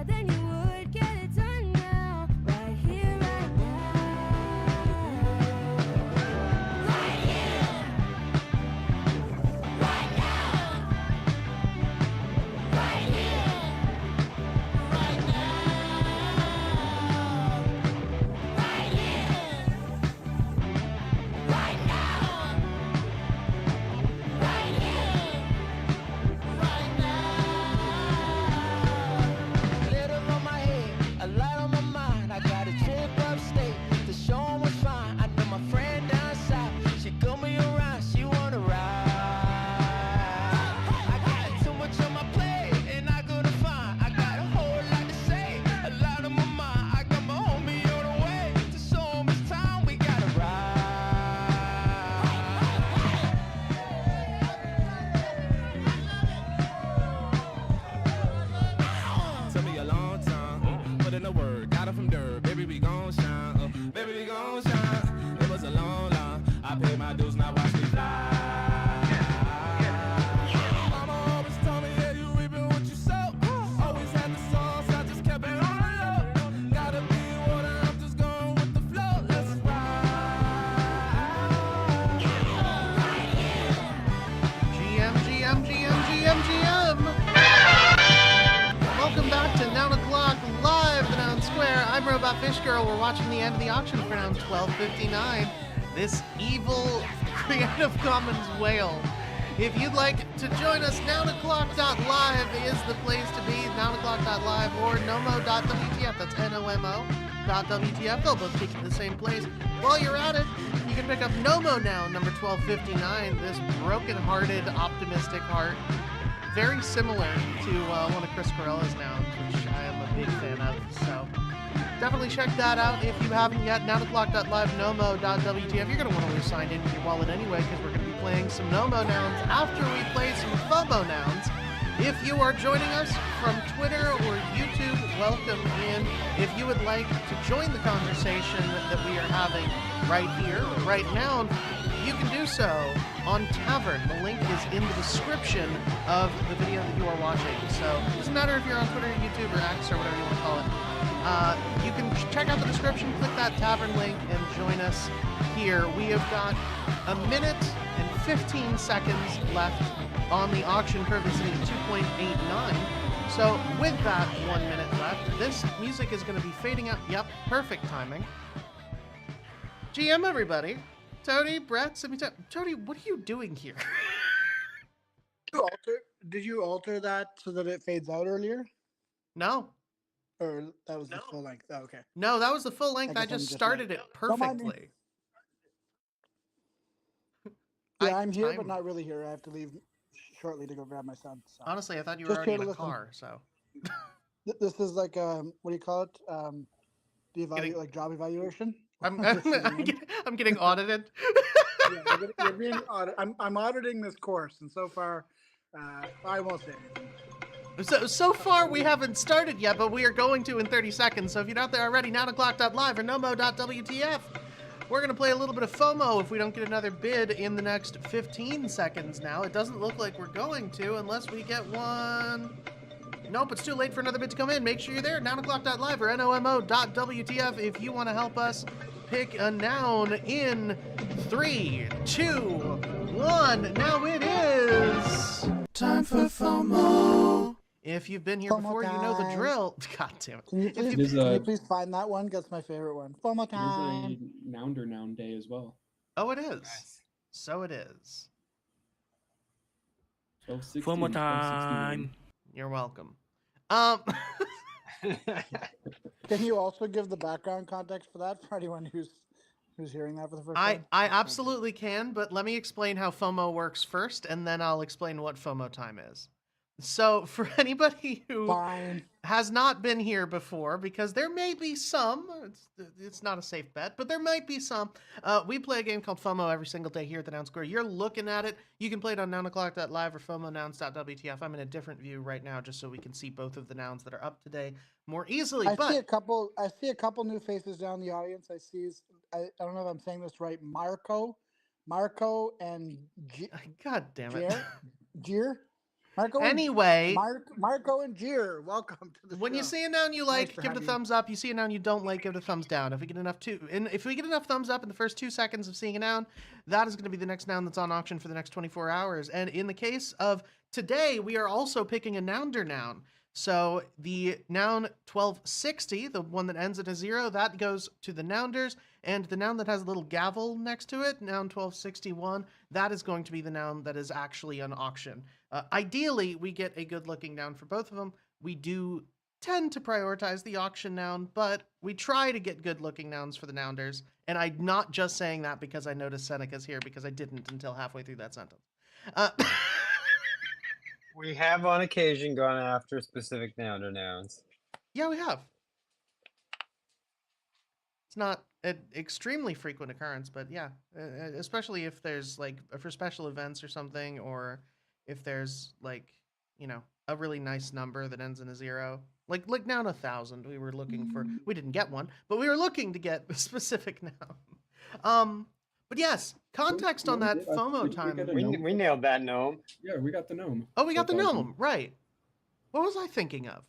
then you would get it done now, right here, right now. Right here, right now. Right here, right now. Right here, right now. Right here, right now. Glitter on my head, a light on my mind. I got a trip upstate to show 'em what's fine. I know my friend down south, she come me around, she wanna ride. I got too much on my plate and I couldn't find. I got a whole lot to say, a lot on my mind. I got my homie on the way to show 'em it's time we gotta ride. Took me a long time, put in the work, got it from dirt. Baby, we gon' shine, baby, we gon' shine. It was a long line, I paid my dues, now watch me fly. Mama always told me, yeah, you reaping what you sow. Always had the sauce, I just kept it on the low. Gotta be water, I'm just going with the flow. Let's ride. GM. Welcome back to Noun O'Clock Live, the Noun Square. I'm Robot Fish Girl. We're watching the end of the auction for round 1259. This evil Creative Commons whale. If you'd like to join us, nounoclock.live is the place to be. Nounoclock.live or nomo.wtf. That's NOMO.wtf. They'll both take you to the same place. While you're at it, you can pick up Nomo Noun, number 1259. This broken-hearted, optimistic heart. Very similar to one of Chris Corella's nouns, which I am a big fan of. So definitely check that out if you haven't yet. Nounoclock.live, nomo.wtf. You're going to want to leave signed in with your wallet anyway, because we're going to be playing some Nomo nouns after we play some FOMO nouns. If you are joining us from Twitter or YouTube, welcome in. If you would like to join the conversation that we are having right here, right now, you can do so on Tavern. The link is in the description of the video that you are watching. So it doesn't matter if you're on Twitter, YouTube, or X, or whatever you want to call it. You can check out the description, click that Tavern link, and join us here. We have got a minute and 15 seconds left on the auction, currently sitting at 2.89. So with that 1 minute left, this music is going to be fading out. Yep, perfect timing. GM, everybody. Tony, Brett, Tony, what are you doing here? Did you alter that so that it fades out earlier? No. Or that was the full length? Oh, okay. No, that was the full length. I just started it perfectly. Yeah, I'm here, but not really here. I have to leave shortly to go grab my son. So. Honestly, I thought you were already in a car, so. This is like, what do you call it? Like job evaluation? I'm getting audited. Yeah, you're being audited. I'm auditing this course, and so far, I won't say anything. So far, we haven't started yet, but we are going to in 30 seconds. So if you're not there already, nounoclock.live or nomo.wtf. We're going to play a little bit of FOMO if we don't get another bid in the next 15 seconds now. It doesn't look like we're going to unless we get one. Nope, it's too late for another bid to come in. Make sure you're there, nounoclock.live or nomo.wtf if you want to help us pick a noun in 3, 2, 1. Now it is time for FOMO. If you've been here FOMO before, you know the time. drill. God damn it. Can you please find that one? That's my favorite one. FOMO time. It is a Nounder Noun Day as well. Oh, it is. So it is. 12:16, FOMO 12:61. time. You're welcome. Can you also give the background context for that for anyone who's hearing that for the first time? I absolutely can, but let me explain how FOMO works first, and then I'll explain what FOMO time is. So for anybody who has not been here before, because there may be some, it's not a safe bet, but there might be some, we play a game called FOMO every single day here at the Noun Square. You're looking at it. You can play it on nounoclock.live or FOMOnouns.wtf. I'm in a different view right now just so we can see both of the nouns that are up today more easily. I see a couple new faces down in the audience. I don't know if I'm saying this right. Marco and God damn it. Jer. Anyway, Marco and Jeer, welcome to the when show. you see a noun you like, Nice to give it a have you. thumbs up. You see a noun you don't like, give it a thumbs down. If we get enough thumbs up in the first 2 seconds of seeing a noun, that is going to be the next noun that's on auction for the next 24 hours. And in the case of today, we are also picking a nounder noun. So the noun 1260, the one that ends in a 0, that goes to the nounders. And the noun that has a little gavel next to it, noun 1261, that is going to be the noun that is actually on auction. Ideally, we get a good-looking noun for both of them. We do tend to prioritize the auction noun, but we try to get good-looking nouns for the nounders. And I'm not just saying that because I noticed Seneca's here, because I didn't until halfway through that sentence. We have on occasion gone after specific noun or nouns. Yeah, we have. It's not an extremely frequent occurrence, but yeah, especially if there's like for special events or something, or if there's like, you know, a really nice number that ends in a 0. Like noun 1,000, we were looking for. We didn't get one, but we were looking to get a specific noun. But yes, context on that FOMO time. We nailed that gnome. Yeah, we got the gnome. Oh, we got the gnome, right? What was I thinking of?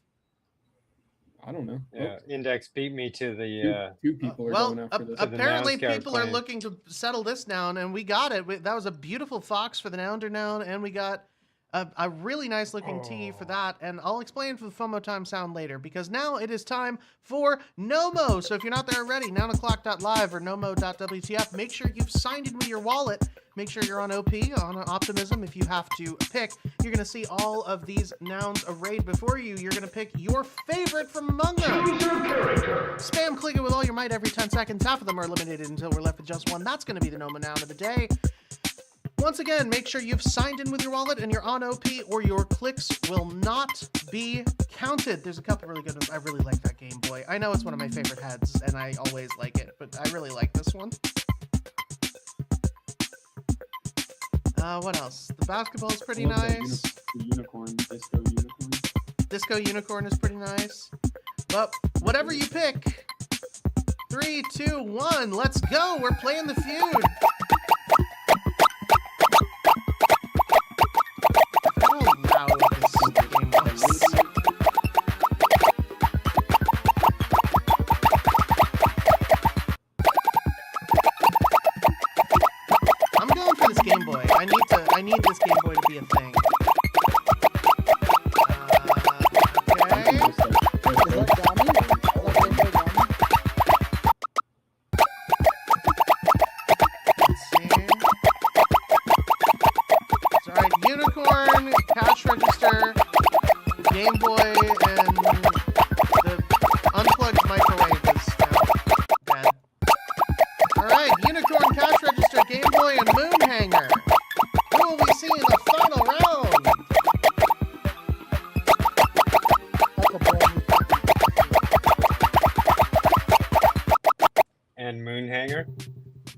I don't know. Yeah, Index beat me to the. Two people are going after this. Apparently Noun Square people are claim. looking to settle this noun, and we got it. That was a beautiful fox for the nounder noun, and we got a really nice looking T for that. And I'll explain for the FOMO time sound later, because now it is time for Nomo. So if you're not there already, nounclock.live or nomo.wtf, make sure you've signed in with your wallet. Make sure you're on OP, on Optimism. If you have to pick, you're going to see all of these nouns arrayed before you. You're going to pick your favorite from among them. Spam click it with all your might every 10 seconds. Half of them are eliminated until we're left with just one. That's going to be the Nomo noun of the day. Once again, make sure you've signed in with your wallet and you're on OP, or your clicks will not be counted. There's a couple really good ones. I really like that Game Boy. I know it's one of my favorite heads, and I always like it, but I really like this one. What else? The basketball is pretty nice. The unicorn, disco unicorn. Disco unicorn is pretty nice. But whatever you pick, 3, 2, 1, let's go. We're playing the feud. How loud this game was. I'm going for this Game Boy. I need this Game Boy to be a thing. Okay. Is that Donnie? Is that Game Boy Donnie? Let's see. It's alright, unicorn, cash register, Game Boy, and the unplugged microwave is now dead. Alright, unicorn, cash register, Game Boy, and moon hanger. Who will we see in the final round? That's a brand new fucking- And Moonhanger.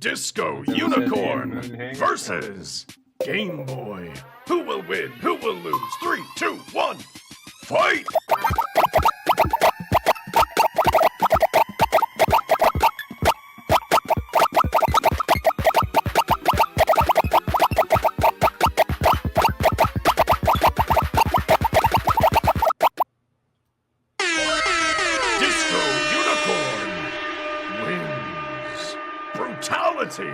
Disco Moonhanger. Unicorn versus Game Boy. Who will win? Who will lose? 3, 2, 1, fight! Disco Unicorn wins. Brutality.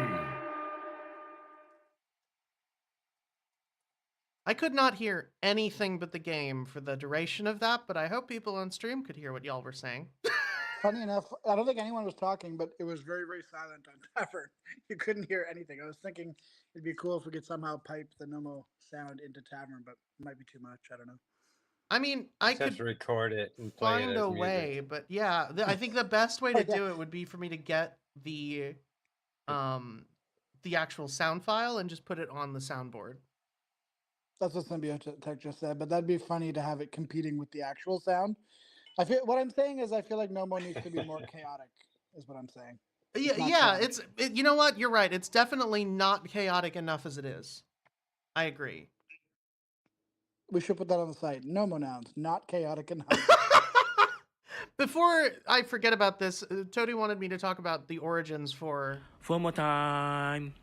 I could not hear anything but the game for the duration of that, but I hope people on stream could hear what y'all were saying. Funny enough, I don't think anyone was talking, but it was very, very silent on Tavern. You couldn't hear anything. I was thinking it'd be cool if we could somehow pipe the Nomo sound into Tavern, but it might be too much. I don't know. I mean, I Just have to could record it and play find it as a music. way, but yeah, I think the best way to Yeah. do it would be for me to get the actual sound file and just put it on the soundboard. That's what Symbiote Tech just said, but that'd be funny to have it competing with the actual sound. I feel what I'm saying is I feel like Nomo needs to be more chaotic, is what I'm saying. Yeah, not yeah, chaotic. you know what? You're right. It's definitely not chaotic enough as it is. I agree. We should put that on the site. Nomo nouns, not chaotic enough. Before I forget about this, Toady wanted me to talk about the origins for FOMO time.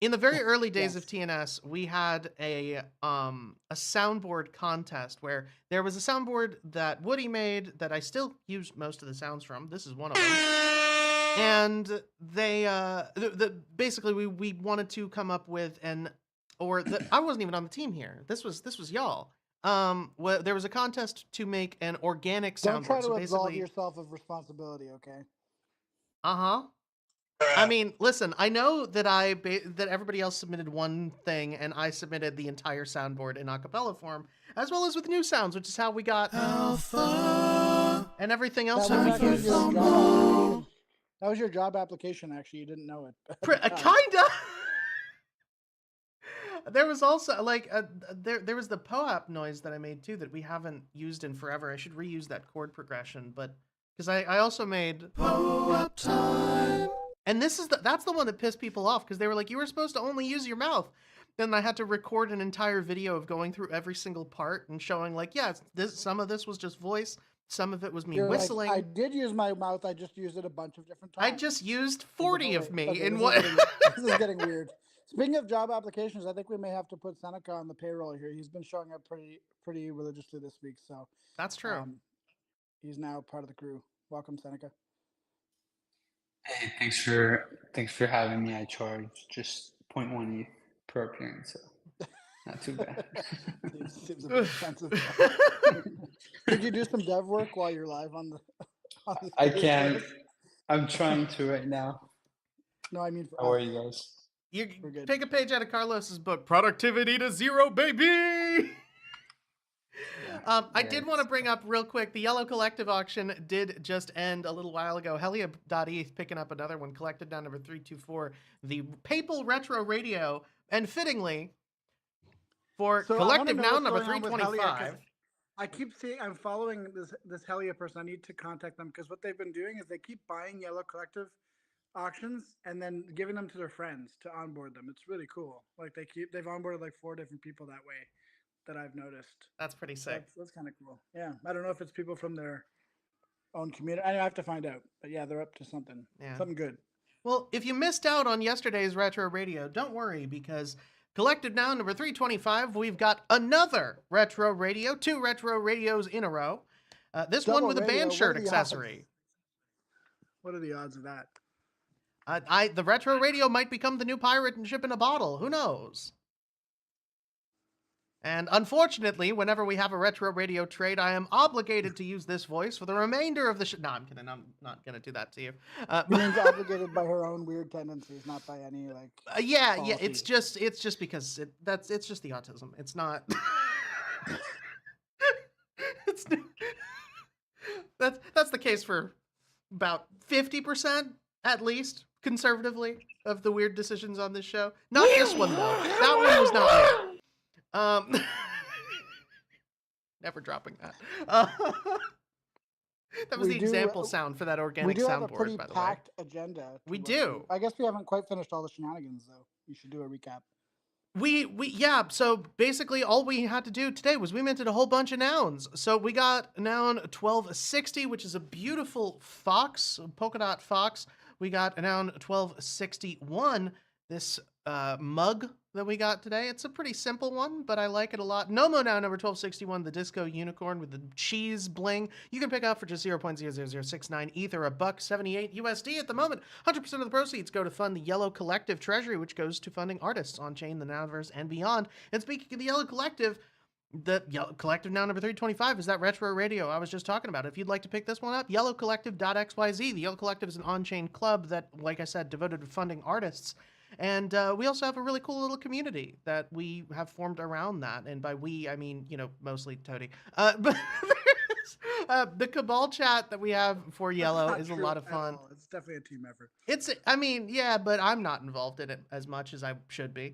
In the very early days of TNS, we had a soundboard contest where there was a soundboard that Woody made that I still use most of the sounds from. This is one of them. And they basically we wanted to come up with I wasn't even on the team here. This was y'all. There was a contest to make an organic soundboard. Don't try to so absolve basically, yourself of responsibility, okay? Uh-huh. I mean, listen, I know that that everybody else submitted one thing and I submitted the entire soundboard in a cappella form, as well as with new sounds, which is how we got Alpha and everything else that we used. That was your job application, actually. You didn't know it. Kinda. There was also like there was the POAP noise that I made too that we haven't used in forever. I should reuse that chord progression, but because I also made POAP time. And that's the one that pissed people off because they were like, you were supposed to only use your mouth. Then I had to record an entire video of going through every single part and showing like, yeah, some of this was just voice, some of it was me whistling. Like, I did use my mouth. I just used it a bunch of different times. I just used 40 of me in what? This is getting weird. weird. Speaking of job applications, I think we may have to put Seneca on the payroll here. He's been showing up pretty religiously this week, so that's true. He's now part of the crew. Welcome, Seneca. Hey, thanks for having me. I charge just 0.1 ETH per appearance, so not too bad. Seems a bit expensive. Could you do some dev work while you're live on the I can. I'm trying to right now. No, I mean, how are you guys? You take a page out of Carlos's book, Productivity to Zero, baby. I did want to bring up real quick, the Yellow Collective auction did just end a little while ago. Helia.eth picking up another one, collected down number 324, the Papal Retro Radio, and fittingly, for collective noun number 325. I keep seeing, I'm following this Helia person. I need to contact them because what they've been doing is they keep buying Yellow Collective auctions and then giving them to their friends to onboard them. It's really cool. Like they've onboarded like 4 different people that way that I've noticed. That's pretty sick. That's kind of cool. Yeah. I don't know if it's people from their own community. I have to find out. But yeah, they're up to something. Yeah. Something good. Well, if you missed out on yesterday's Retro Radio, don't worry because collective noun number 325, we've got another Retro Radio, 2 Retro Radios in a row. This Double one with radio. A band shirt accessory. What are the odds of that? The Retro Radio might become the new pirate and ship in a bottle. Who knows? And unfortunately, whenever we have a Retro Radio trade, I am obligated to use this voice for the remainder of the show. No, I'm kidding. I'm not going to do that to you. Means obligated by her own weird tendencies, not by any like. Yeah. It's just because it's just the autism. It's not. That's the case for about 50% at least, conservatively, of the weird decisions on this show. Not this one though. That one was not me. Never dropping that. That was the example sound for that organic soundboard, by the way. We do have a pretty packed agenda. We do. I guess we haven't quite finished all the shenanigans, though. You should do a recap. Yeah, so basically all we had to do today was we minted a whole bunch of nouns. So we got noun 1260, which is a beautiful fox, a polka dot fox. We got a noun 1261, this mug that we got today. It's a pretty simple one, but I like it a lot. Nomo noun number 1261, the disco unicorn with the cheese bling. You can pick up for just 0.00069 ETH or $1.78 USD at the moment. 100% of the proceeds go to fund the Yellow Collective Treasury, which goes to funding artists on chain, the Nouniverse, and beyond. And speaking of the Yellow Collective, the Yellow Collective noun number 325 is that Retro Radio I was just talking about. If you'd like to pick this one up, yellowcollective.xyz. The Yellow Collective is an on-chain club that, like I said, devoted to funding artists. And we also have a really cool little community that we have formed around that. And by we, I mean, mostly Toady. But the Cabal chat that we have for Yellow is a lot of fun. It's definitely a team effort. Yeah, but I'm not involved in it as much as I should be.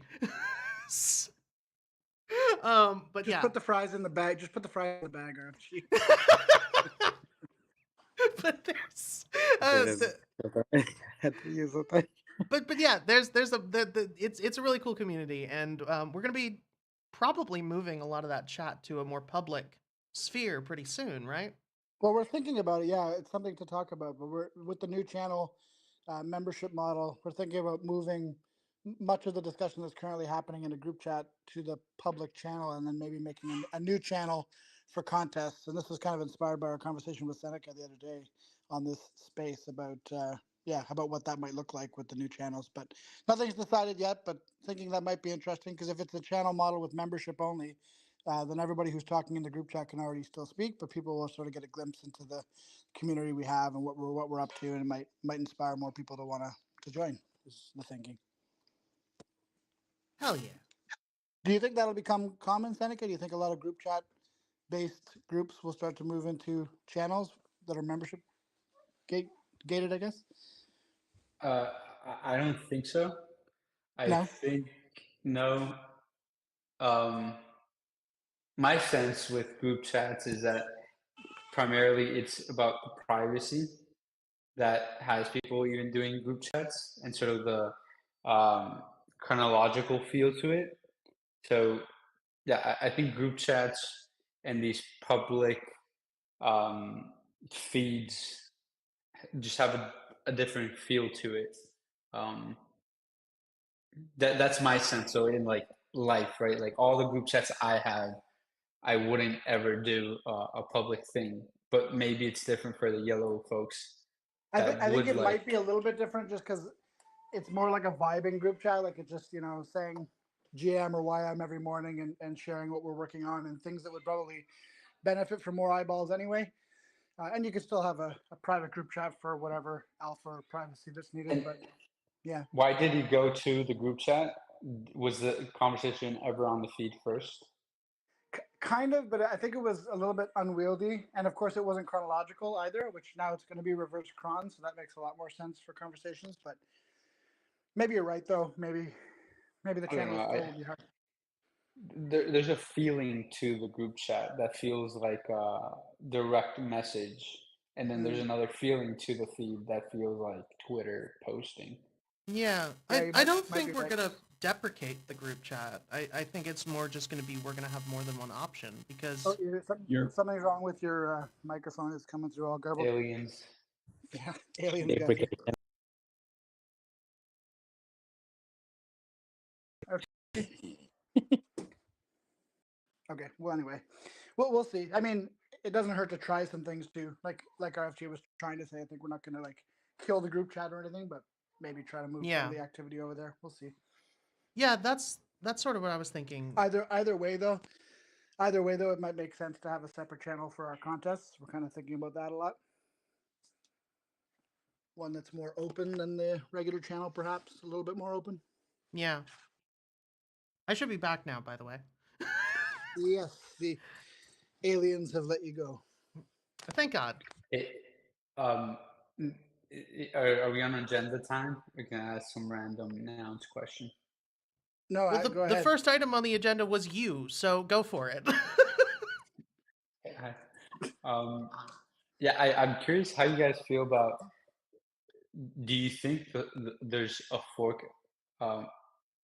But just put the fries in the bag. Just put the fries in the bag, RFG. But there's But yeah, it's a really cool community, and we're gonna be probably moving a lot of that chat to a more public sphere pretty soon, right? Well, we're thinking about it. Yeah, it's something to talk about. But we're with the new channel membership model. We're thinking about moving much of the discussion that's currently happening in a group chat to the public channel, and then maybe making a new channel for contests. And this was kind of inspired by our conversation with Seneca the other day on this space about about what that might look like with the new channels. But nothing's decided yet. But thinking that might be interesting, because if it's a channel model with membership only, then everybody who's talking in the group chat can already still speak, but people will sort of get a glimpse into the community we have and what we're up to, and it might inspire more people to want to join. Is the thinking. Hell yeah. Do you think that'll become common, Seneca? Do you think a lot of group chat based groups will start to move into channels that are membership gated, I guess? I don't think so. I No? think no. Um, my sense with group chats is that primarily it's about the privacy that has people even doing group chats and sort of the chronological feel to it. So yeah, I think group chats and these public um, feeds just have a different feel to it. Um, that's my sense. So in like life, right? Like all the group chats I have, I wouldn't ever do a public thing. But maybe it's different for the yellow folks that I think would it might be like. a little bit different just because it's more like a vibing group chat. Like it's just, saying GM or YM every morning and sharing what we're working on and things that would probably benefit from more eyeballs anyway. And you could still have a private group chat for whatever alpha or privacy that's needed. And But yeah. why did he go to the group chat? Was the conversation ever on the feed first? Kind of, but I think it was a little bit unwieldy, and of course, it wasn't chronological either. Which now it's going to be reverse chron, so that makes a lot more sense for conversations. But maybe you're right, though. Maybe the I don't channel know. still will be hard. There's a feeling to the group chat that feels like a direct message, and then there's Mm. another feeling to the feed that feels like Twitter posting. Yeah, Yeah, I don't might be think we're right. gonna deprecate the group chat. I think it's more just gonna be we're gonna have more than one option Oh, because You're something's wrong with your microphone. It's coming through all garbled. Aliens. Yeah, aliens got you. Okay. Well, anyway, we'll see. I mean, it doesn't hurt to try some things too. Like RFG was trying to say. I think we're not going to like kill the group chat or anything, but maybe try to move some of yeah, the activity over there. We'll see. yeah, that's sort of what I was thinking. Either way though, it might make sense to have a separate channel for our contests. We're kind of thinking about that a lot. One that's more open than the regular channel, perhaps a little bit more open. Yeah, I should be back now, by the way. Yes, the aliens have let you go. Thank God. It, um, are we on agenda time? We can ask some random nouns question. No, Well, go the ahead. first item on the agenda was you, so go for it. Um, yeah, I'm curious how you guys feel about. Do you think there's a fork? Um,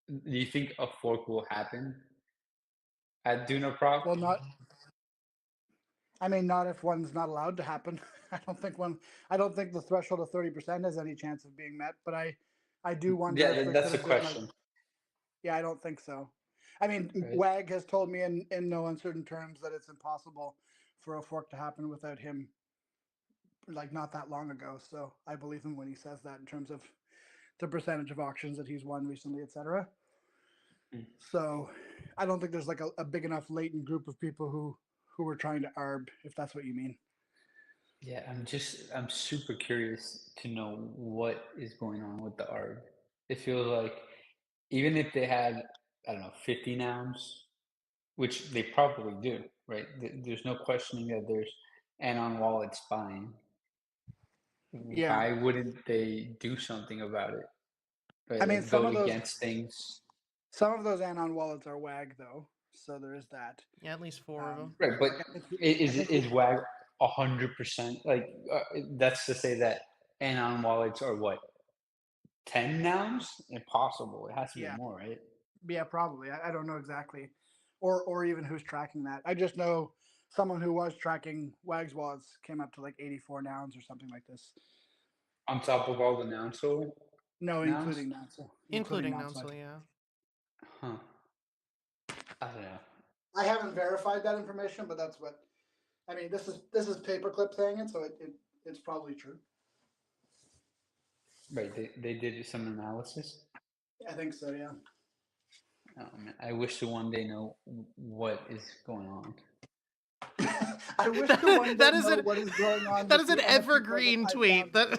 do you think a fork will happen at Dunaproc? Well, not. I mean, not if one's not allowed to happen. I don't think one. I don't think the threshold of 30% has any chance of being met. But I do wonder if Yeah, there that's could the have been like. question. Yeah, I don't think so. I mean, Right? WAG has told me in no uncertain terms that it's impossible for a fork to happen without him, like not that long ago. So I believe him when he says that in terms of the percentage of auctions that he's won recently, etc. Mm. So I don't think there's like a big enough latent group of people who were trying to arb, if that's what you mean. Yeah, I'm super curious to know what is going on with the ARB. It feels like even if they had, I don't know, 50 nouns, which they probably do, right? There's no questioning that there's Anon wallets buying. Yeah, Why wouldn't they do something about it? Right? I mean Like go against things. some of those anon wallets are WAG though, so there is that. Yeah, at least four of them. Right, but I think I is think is WAG 100%? Like that's to say that Anon wallets are what 10 nouns? Impossible. It has to be yeah, more, right? yeah, probably. I don't know exactly, or even who's tracking that. I just know someone who was tracking WAG's wallets came up to like 84 nouns or something like this. On top of all the nouns sold. No, nouns? including Nounsel. Including Nounsel. Nounsel, yeah. Huh. I don't know. I haven't verified that information, but that's what I mean. This is paperclip saying it, so it's probably true. Right, they did some analysis. I think so. Yeah. Oh man, I wish to one day know what is going on. I wish to one day That is know an what is going on. that with is an the NFT evergreen present tweet. I found. That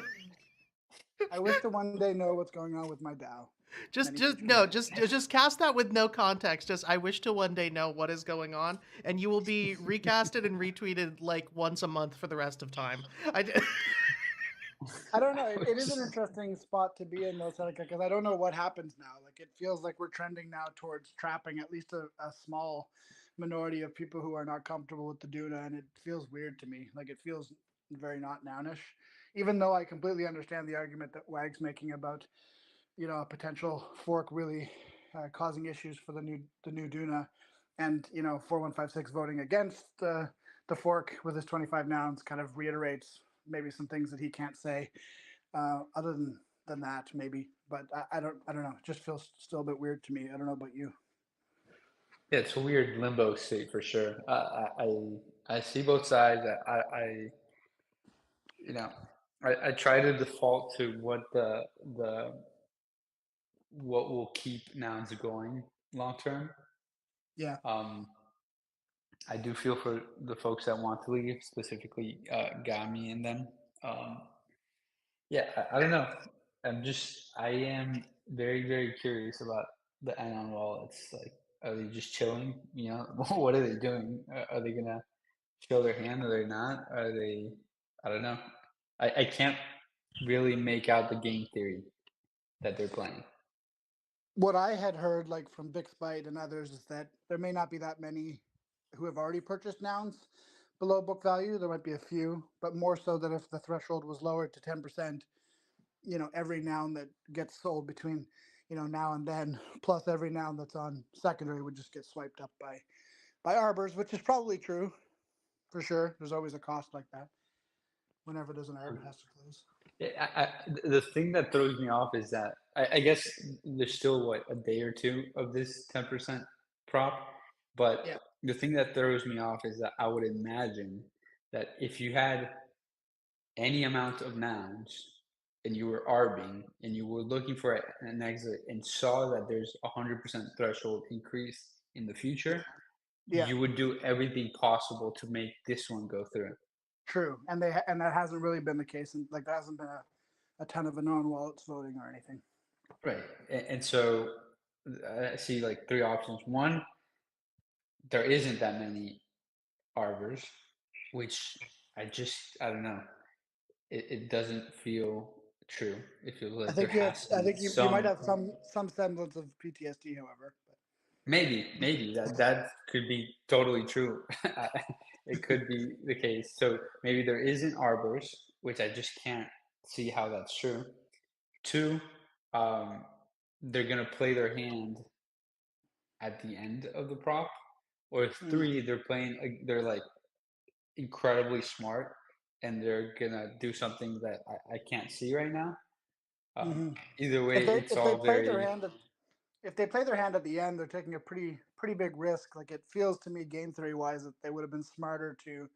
I wish to one day know what's going on with my DAO. just cast that with no context. Just I wish to one day know what is going on, and you will be recasted and retweeted like once a month for the rest of time. I don't know. It is an interesting spot to be in, though, Seneca, because I don't know what happens now. Like, it feels like we're trending now towards trapping at least a small minority of people who are not comfortable with the Duna, and it feels weird to me. Like, it feels very not nounish, even though I completely understand the argument that Wag's making about, a potential fork really causing issues for the new Duna, and 4156 voting against the fork with his 25 nouns kind of reiterates maybe some things that he can't say other than that maybe, but I don't know. It just feels still a bit weird to me. I don't know about you. Yeah, it's a weird limbo state for sure. I see both sides. You know, I try to default to the what will keep nouns going long term. Yeah. I do feel for the folks that want to leave, specifically Gami and them. Um, yeah, I don't know. I am very, very curious about the Anon wallets. Like, are they just chilling? You know, what are they doing? Are they gonna show their hand? Are they not? Are they? I don't know. I can't really make out the game theory that they're playing. What I had heard, like from Bixbyte and others, is that there may not be that many who have already purchased nouns below book value. There might be a few, but more so that if the threshold was lowered to 10%, every noun that gets sold between, now and then, plus every noun that's on secondary would just get swiped up by arbors, which is probably true for sure. There's always a cost like that whenever there's an arbor has to close. The thing that throws me off is that I guess there's still what a day or two of this 10% prop, but Yeah. the thing that throws me off is that I would imagine that if you had any amount of nouns and you were arbing and you were looking for an exit and saw that there's 100% threshold increase in the future, Yeah. you would do everything possible to make this one go through. True. And that hasn't really been the case. And like, there hasn't been a ton of known wallets voting or anything. Right. And so I see like three options. One, there isn't that many arbors, which I don't know. It doesn't feel true. It feels I like there think you have, has to I be think you might some, have some semblance of PTSD, however. But maybe that could be totally true. It could be the case. So maybe there isn't arbors, which I just can't see how that's true. Two, um, they're gonna play their hand at the end of the prop, or three, they're like incredibly smart and they're gonna do something that I can't see right now. Mhm. Either if way, they it's if they all play their very hand at if they play their hand at the end, they're taking a pretty big risk. Like, it feels to me, game theory wise, that they would have been smarter to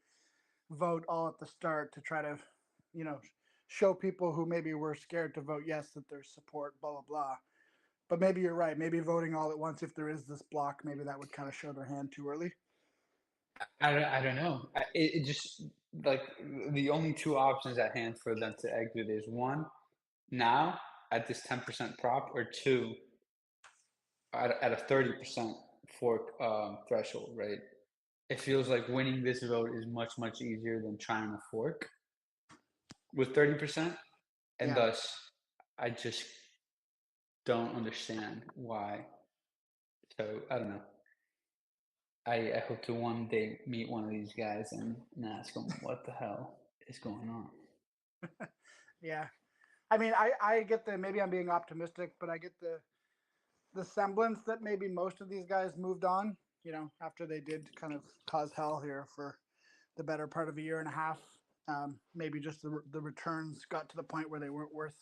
vote all at the start to try to, you know, show people who maybe were scared to vote yes that there's support, blah blah blah. But maybe you're right. Maybe voting all at once, if there is this block, maybe that would kind of show their hand too early. I don't know. It just like the only two options at hand for them to exit is one now at this 10% prop, or two at a 30% fork threshold, right? It feels like winning this vote is much easier than trying to fork with 30%, and Yeah. thus I just don't understand why. So I don't know. I hope to one day meet one of these guys and ask them what the hell is going on. Yeah. I mean, I get maybe I'm being optimistic, but I get the semblance that maybe most of these guys moved on, after they did kind of cause hell here for the better part of a year and a half. Maybe just the returns got to the point where they weren't worth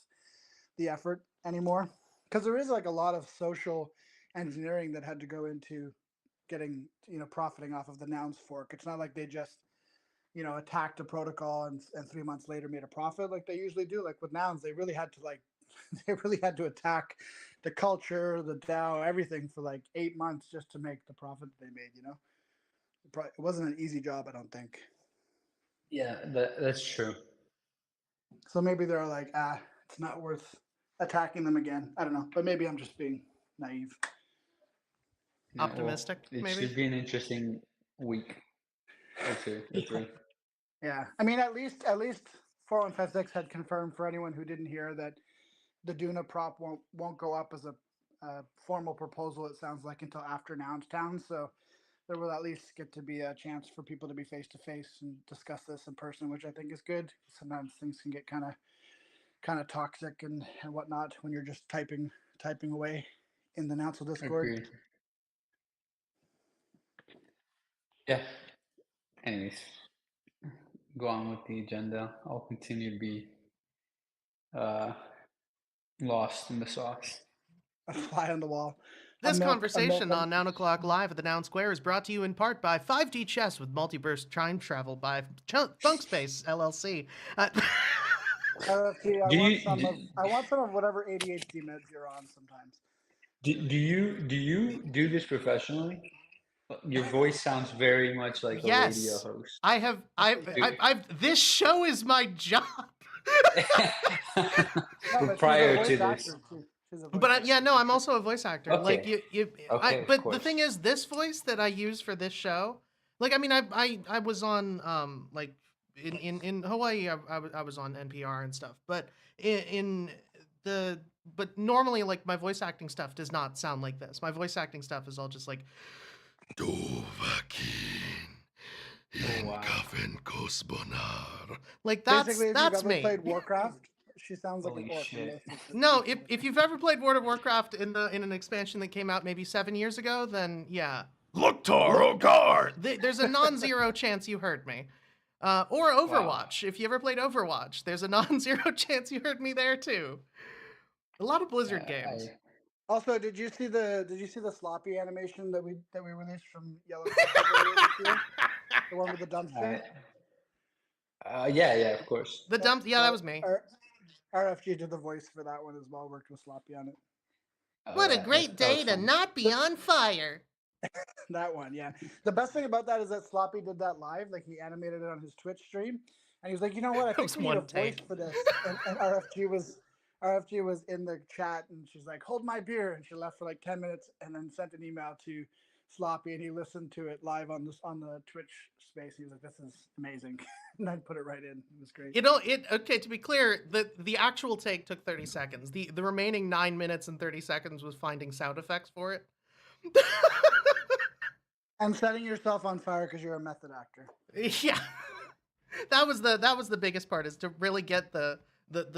the effort anymore, because there is like a lot of social engineering that had to go into getting, profiting off of the nouns fork. It's not like they just, attacked a protocol and 3 months later made a profit like they usually do. Like with nouns, they really had to they really had to attack the culture, the DAO, everything for like 8 months just to make the profit that they made. It wasn't an easy job, I don't think. Yeah, that's true. So maybe they're like, it's not worth attacking them again. I don't know, but maybe I'm just being naive. Yeah, Optimistic, it maybe? should be an interesting week or two or three. Yeah, I mean, at least 4156 had confirmed for anyone who didn't hear that the Duna prop won't go up as a formal proposal. It sounds like until after Nouns Town, so there will at least get to be a chance for people to be face to face and discuss this in person, which I think is good. Sometimes things can get kind of toxic and whatnot when you're just typing away in the Nouncil Discord. Agreed. Yeah. Anyways, go on with the agenda. I'll continue to be lost in the sauce. A fly on the wall. This conversation on Noun O'Clock Live at the Noun Square is brought to you in part by 5D Chess with Multiverse Time Travel by Funkspace LLC. I want some of whatever ADHD meds you're on sometimes. Do you do this professionally? Your voice sounds very much like a radio host. This show is my job. Prior to this. But I'm also a voice actor. Okay. Like but the thing is, this voice that I use for this show, like I mean, I was on like in Hawaii, I was on NPR and stuff, but but normally like my voice acting stuff does not sound like this. My voice acting stuff is all just like like that's Basically, if you've ever me. played Warcraft, she sounds like Holy an orc. shit. No, if you've ever played World of Warcraft in an expansion that came out maybe 7 years ago, then yeah. Loktar Ogard! There's a non-zero chance you heard me. Or Overwatch. Wow. If you ever played Overwatch, there's a non-zero chance you heard me there too. A lot of Blizzard games. Also, did you see the sloppy animation that we released from Yellow? The one with the dumpster. Yeah, of course. The dump. Yeah, that was me. RFG did the voice for that one as well. Worked with Sloppy on it. What a great day to not be on fire. That one, yeah. The best thing about that is that Sloppy did that live. Like he animated it on his Twitch stream, and he was like, you know what? I think we need a voice for this. And RFG was in the chat, and she's like, hold my beer, and she left for like 10 minutes, and then sent an email to Sloppy, and he listened to it live on the Twitch space. He was like, this is amazing. And I put it right in. It was great. Okay, to be clear, the actual take took 30 seconds. The remaining 9 minutes and 30 seconds was finding sound effects for it. And setting yourself on fire because you're a method actor. Yeah. That was the biggest part, is to really get the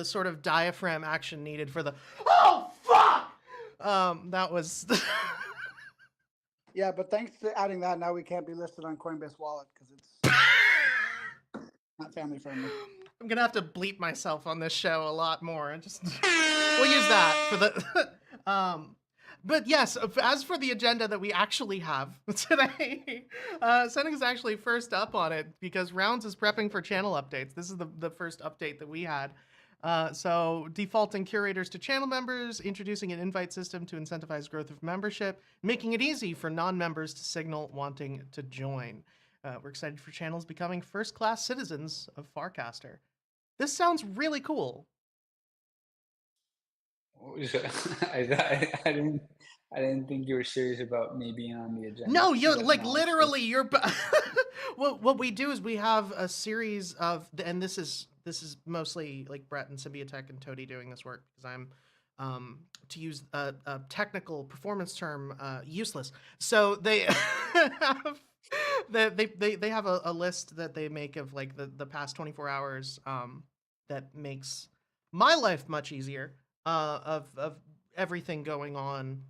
sort of diaphragm action needed for the oh fuck. That was Yeah, but thanks to adding that, now we can't be listed on Coinbase Wallet because it's not family friendly. I'm gonna have to bleep myself on this show a lot more, and just we'll use that for the but yes, as for the agenda that we actually have today, Senning is actually first up on it because Rounds is prepping for channel updates. This is the first update that we had. So defaulting curators to channel members, introducing an invite system to incentivize growth of membership, making it easy for non-members to signal wanting to join. We're excited for channels becoming first-class citizens of Farcaster. This sounds really cool. I didn't think you were serious about me being on the agenda. No, you're like literally you're. What we do is we have a series of, and this is mostly like Brett and Symbiotech and Toady doing this work because I'm to use a technical performance term, useless. So they have they have a list that they make of like the past 24 hours that makes my life much easier of everything going on.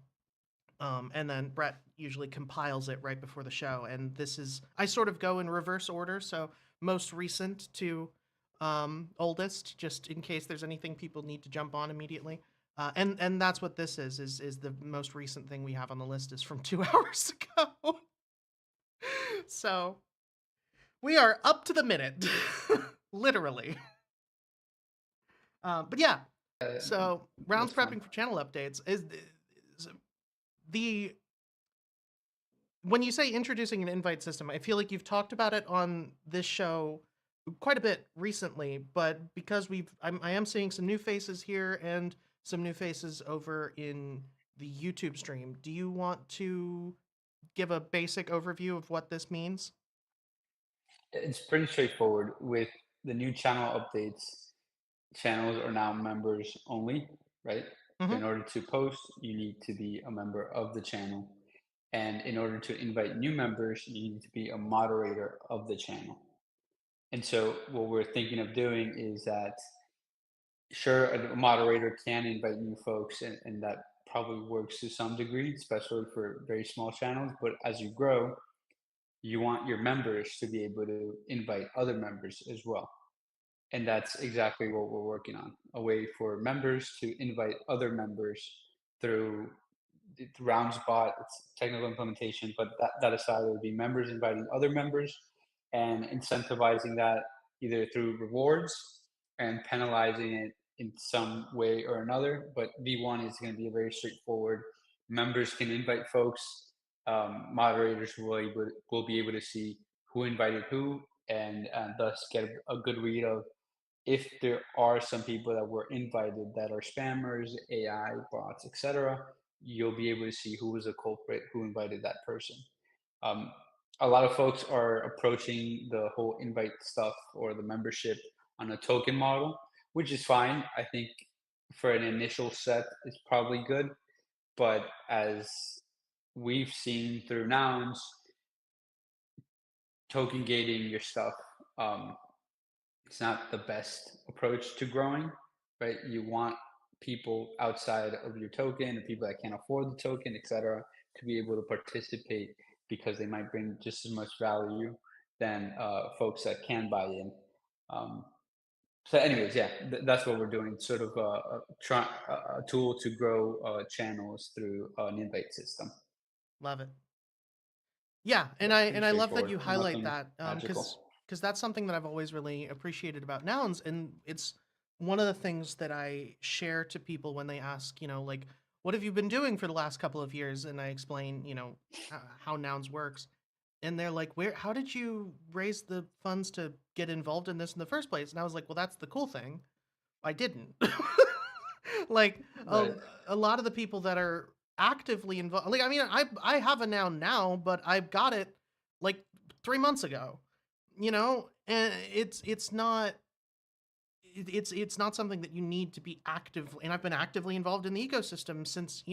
And then Brett usually compiles it right before the show. And I sort of go in reverse order. So most recent to oldest, just in case there's anything people need to jump on immediately. And that's what this is the most recent thing we have on the list is from 2 hours ago. So we are up to the minute, literally. But yeah, so rounds that's fine. prepping for channel updates is the when you say introducing an invite system, I feel like you've talked about it on this show quite a bit recently, but because I am seeing some new faces here and some new faces over in the YouTube stream. Do you want to give a basic overview of what this means? It's pretty straightforward. With the new channel updates, channels are now members only, right? So in Mm-hmm. order to post, you need to be a member of the channel. And in order to invite new members, you need to be a moderator of the channel. And so what we're thinking of doing is that sure, a moderator can invite new folks, and that probably works to some degree, especially for very small channels. But as you grow, you want your members to be able to invite other members as well. And that's exactly what we're working on, a way for members to invite other members through the RoundSpot. It's technical implementation, but that aside, it would be members inviting other members and incentivizing that either through rewards and penalizing it in some way or another. But V1 is going to be very straightforward. Members can invite folks. Moderators will be able to see who invited who, and thus get a good read of if there are some people that were invited that are spammers, AI bots, etc. You'll be able to see who was a culprit, who invited that person. Um, a lot of folks are approaching the whole invite stuff or the membership on a token model, which is fine. I think for an initial set, it's probably good. But as we've seen through nouns, token gating your stuff, it's not the best approach to growing, right? You want people outside of your token and people that can't afford the token, etc., to be able to participate because they might bring just as much value than folks that can buy in. Um, so, anyways, yeah, that's what we're doing. Sort of a tool to grow channels through an invite system. Love it. Yeah, and Pretty I love that straightforward. you highlight Nothing that magical. because that's something that I've always really appreciated about nouns, and it's one of the things that I share to people when they ask, like, what have you been doing for the last couple of years? And I explain, how nouns works, and they're like, how did you raise the funds to get involved in this in the first place? And I was like, well, that's the cool thing. I didn't. Like Right. a lot of the people that are actively involved, like, I mean, I have a noun now, but I got it like 3 months ago, and it's not something that you need to be active. And I've been actively involved in the ecosystem since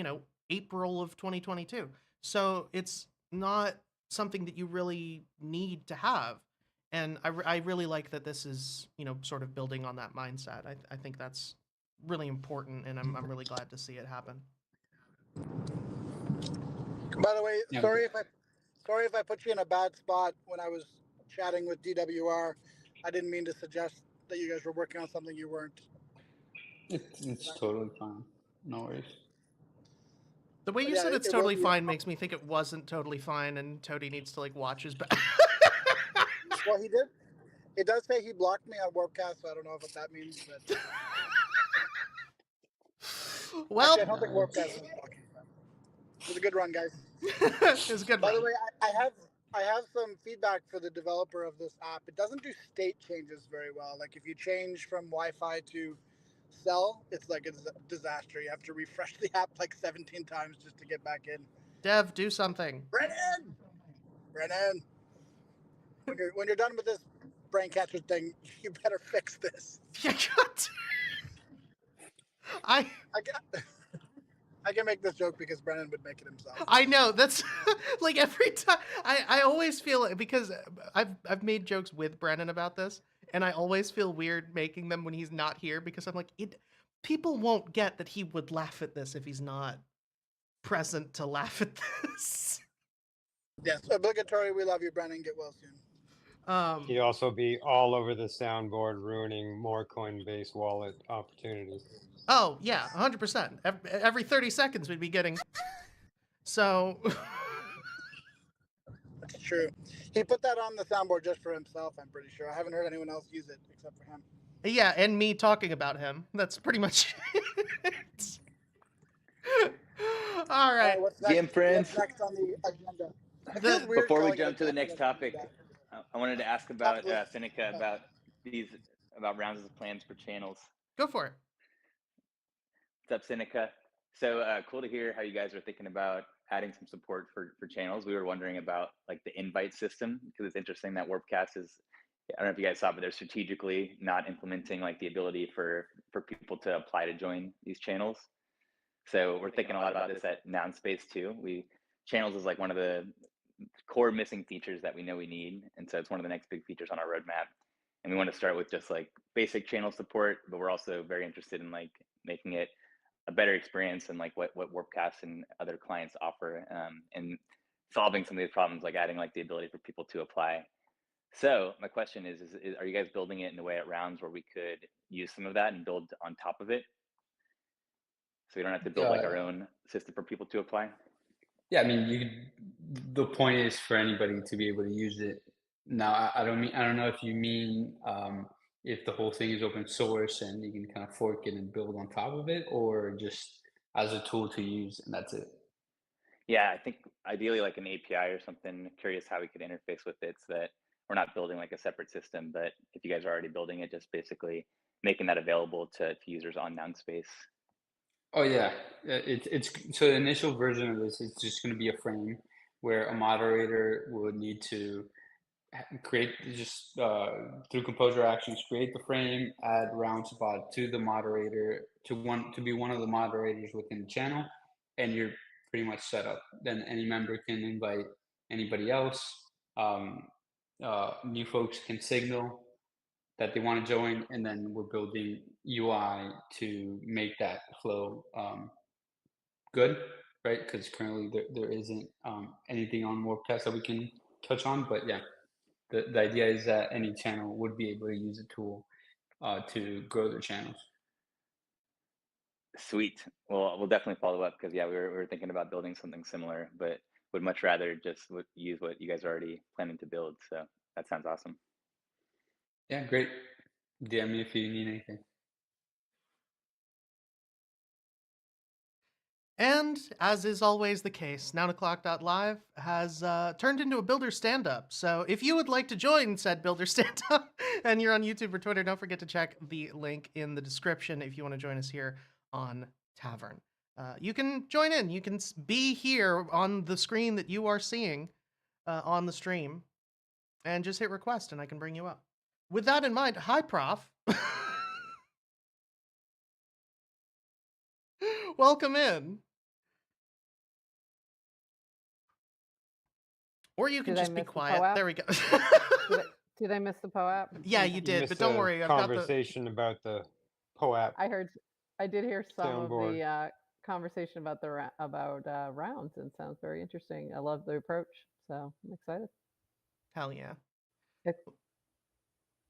April of 2022. So it's not something that you really need to have. And I really like that this is sort of building on that mindset. I think that's really important, and I'm really glad to see it happen. By the way, Yeah. sorry if I put you in a bad spot when I was chatting with DWR. I didn't mean to suggest that you guys were working on something you weren't. It's totally fine. No worries. The way But you yeah, said it's it will totally be. fine makes me think it wasn't totally fine, and Toady needs to watch his back. Well, he did. It does say he blocked me on Warpcast, so I don't know what that means. But Well, actually, I don't think Warpcast is blocking. It was a good run, guys. it was a good By run. the way, I have some feedback for the developer of this app. It doesn't do state changes very well. Like if you change from Wi-Fi to cell, it's like a disaster. You have to refresh the app like 17 times just to get back in. Dev, do something. Brennan, when you're done with this brain catcher thing, you better fix this. Yeah, God. I can make this joke because Brennan would make it himself. I know, that's like every time I always feel it because I've made jokes with Brennan about this, and I always feel weird making them when he's not here because I'm like, people won't get that he would laugh at this if he's not present to laugh at this. Yes, obligatory. We love you, Brennan. Get well soon. He'd also be all over the soundboard, ruining more Coinbase wallet opportunities. Oh yeah, 100%. Every 30 seconds we'd be getting. So. That's true. He put that on the soundboard just for himself, I'm pretty sure. I haven't heard anyone else use it except for him. Yeah, and me talking about him. That's pretty much it. All right. What's next? GM friends. What's next on the agenda? It feels weird Before we calling it jump to the agenda next when we topic, do that. I wanted to ask about Seneca about rounds of plans for channels. Go for it. What's up, Seneca? So cool to hear how you guys are thinking about adding some support for channels. We were wondering about like the invite system, because it's interesting that Warpcast is, I don't know if you guys saw, but they're strategically not implementing like the ability for people to apply to join these channels. So we're thinking a lot about this at Noun Space too. Channels is like one of the core missing features that we know we need, and so it's one of the next big features on our roadmap. And we want to start with just like basic channel support, but we're also very interested in like making it a better experience and like what Warpcast and other clients offer, and solving some of these problems, like adding like the ability for people to apply. So my question is are you guys building it in a way at Rounds where we could use some of that and build on top of it, so we don't have to build like our own system for people to apply? Yeah, I mean, the point is for anybody to be able to use it. Now, I don't know if you mean if the whole thing is open source and you can kind of fork it and build on top of it, or just as a tool to use and that's it. Yeah, I think ideally like an API or something. Curious how we could interface with it so that we're not building like a separate system, but if you guys are already building it, just basically making that available to users on Noun Space. Oh yeah, it's so the initial version of this is just going to be a frame where a moderator would need to create just through composer actions, create the frame, add round spot to the moderator to be one of the moderators within the channel, and you're pretty much set up. Then any member can invite anybody else. New folks can signal that they want to join, and then we're building UI to make that flow good, right? Because currently there isn't anything on Warpcast that we can touch on, but yeah, the idea is that any channel would be able to use a tool to grow their channels. Sweet. Well, we'll definitely follow up, because yeah, we were thinking about building something similar, but would much rather just use what you guys are already planning to build. So that sounds awesome. Yeah, great. DM me if you need anything. And as is always the case, NownO'Clock.live has turned into a builder stand-up. So if you would like to join said builder stand-up and you're on YouTube or Twitter, don't forget to check the link in the description if you want to join us here on Tavern. You can join in. You can be here on the screen that you are seeing on the stream and just hit request and I can bring you up. With that in mind, hi, Prof. Welcome in. Or you can just be quiet. There we go. Did I miss the POAP? Yeah, you did, but don't worry. I've got the conversation about the POAP. I did hear some soundboard. of the conversation about rounds, and it sounds very interesting. I love the approach, so I'm excited. Hell yeah.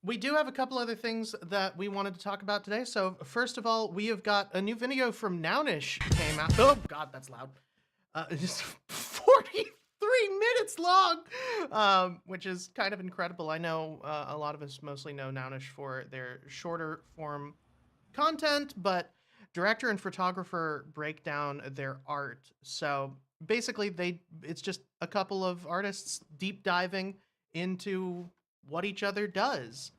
We do have a couple other things that we wanted to talk about today. So first of all, we have got a new video from Nounish came out. Oh God, that's loud. It's 43 minutes long, which is kind of incredible. I know a lot of us mostly know Nounish for their shorter form content, but director and photographer break down their art. So basically it's just a couple of artists deep diving into what each other does.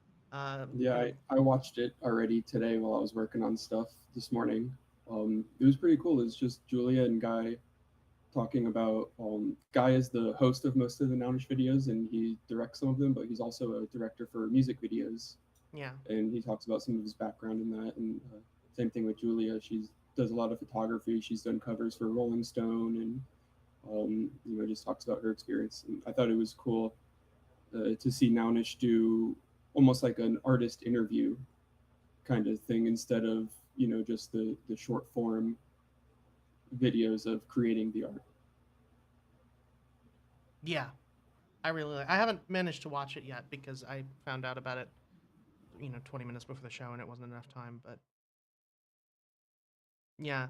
Yeah, I watched it already today while I was working on stuff this morning. It was pretty cool. It's just Julia and Guy talking about, Guy is the host of most of the Nounish videos and he directs some of them, but he's also a director for music videos. Yeah. And he talks about some of his background in that. And same thing with Julia. She does a lot of photography. She's done covers for Rolling Stone and, just talks about her experience. And I thought it was cool to see Nounish do almost like an artist interview kind of thing instead of, just the short form videos of creating the art. Yeah. I really like. I haven't managed to watch it yet because I found out about it, 20 minutes before the show, and it wasn't enough time. But yeah,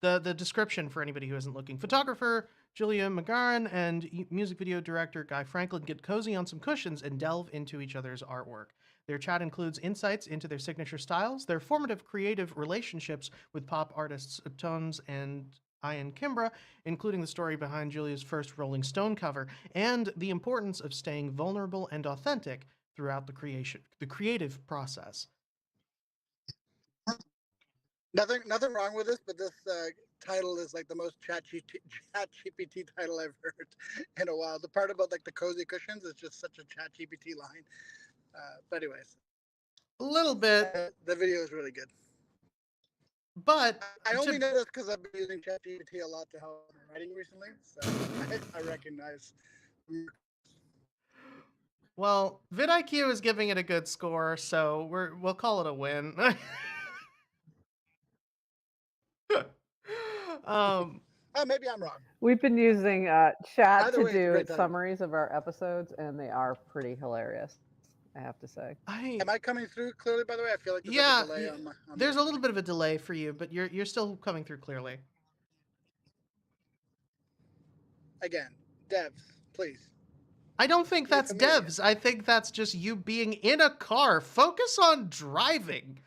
the description for anybody who isn't looking: photographer Julia McGarren and music video director Guy Franklin get cozy on some cushions and delve into each other's artwork. Their chat includes insights into their signature styles, their formative creative relationships with pop artists Tones and Ian Kimbra, including the story behind Julia's first Rolling Stone cover, and the importance of staying vulnerable and authentic throughout the creative process. Nothing wrong with this, but this title is like the most chat GPT title I've heard in a while. The part about like the cozy cushions is just such a chat GPT line. But anyways, a little bit. The video is really good. But I only know this because I've been using ChatGPT a lot to help in writing recently, so I recognize. Well, vidIQ is giving it a good score, so we'll call it a win. Maybe I'm wrong. We've been using chat Either to way, it's a do great title. summaries of our episodes, and they are pretty hilarious, I have to say. Am I coming through clearly, by the way? I feel like there's like a delay on my... There's a little bit of a delay for you, but you're still coming through clearly. Again, devs, please. I don't think that's devs. I think that's just you being in a car. Focus on driving.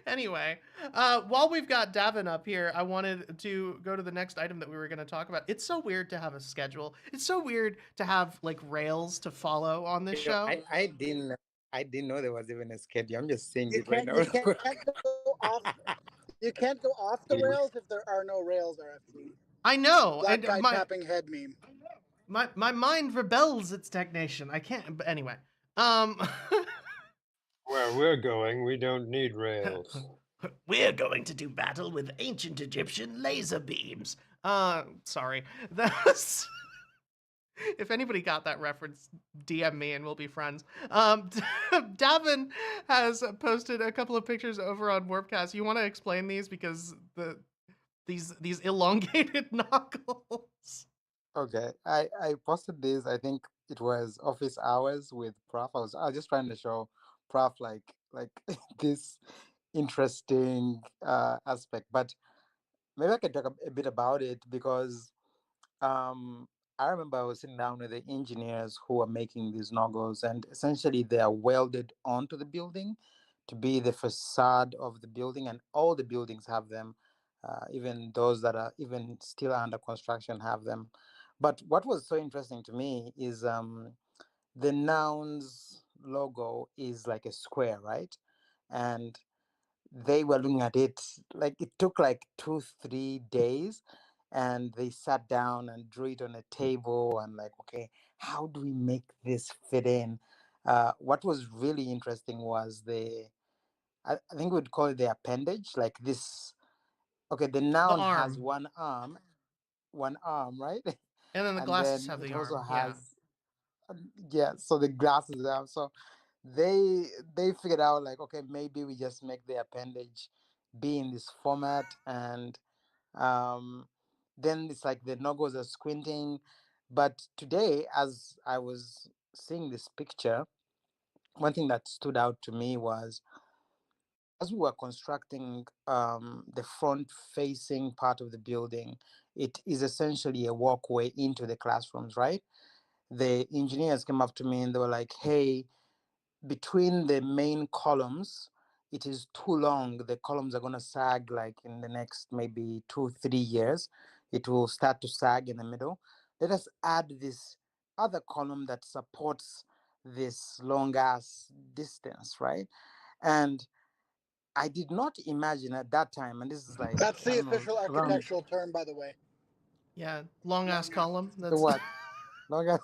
Anyway, while we've got Davin up here, I wanted to go to the next item that we were going to talk about. It's so weird to have a schedule. It's so weird to have like rails to follow on this show. I didn't know there was even a schedule. I'm just saying You it right now. You can't go off the rails if there are no rails, RFT. I know. Black guy tapping head meme. My mind rebels its technician. I can't. But anyway, Where we're going, we don't need rails. We're going to do battle with ancient Egyptian laser beams. Sorry. That's... If anybody got that reference, DM me and we'll be friends. Davin has posted a couple of pictures over on Warpcast. You want to explain these because these elongated knuckles. Okay, I posted this. I think it was office hours with Prof. I was just trying to show Prof like this interesting aspect, but maybe I can talk a bit about it because I remember I was sitting down with the engineers who are making these noggles, and essentially they are welded onto the building to be the facade of the building, and all the buildings have them, even those that are even still under construction have them. But what was so interesting to me is the Nouns logo is like a square, right? And they were looking at it like it took like 2-3 days, and they sat down and drew it on a table and like, okay, how do we make this fit in? What was really interesting was I think we'd call it the appendage, like this. Okay, the noun has one arm, right? And then the glasses have the also arm. Has, yeah. So the glasses have. So they figured out like, okay, maybe we just make the appendage be in this format, and then it's like the logos are squinting. But today, as I was seeing this picture, one thing that stood out to me was as we were constructing the front facing part of the building, it is essentially a walkway into the classrooms, right? The engineers came up to me and they were like, hey, between the main columns, it is too long. The columns are going to sag like in the next maybe 2-3 years. It will start to sag in the middle. Let us add this other column that supports this long ass distance, right? And I did not imagine at that time, and this is like... That's the official architectural term, by the way. Yeah, long ass column. That's the what? Long ass.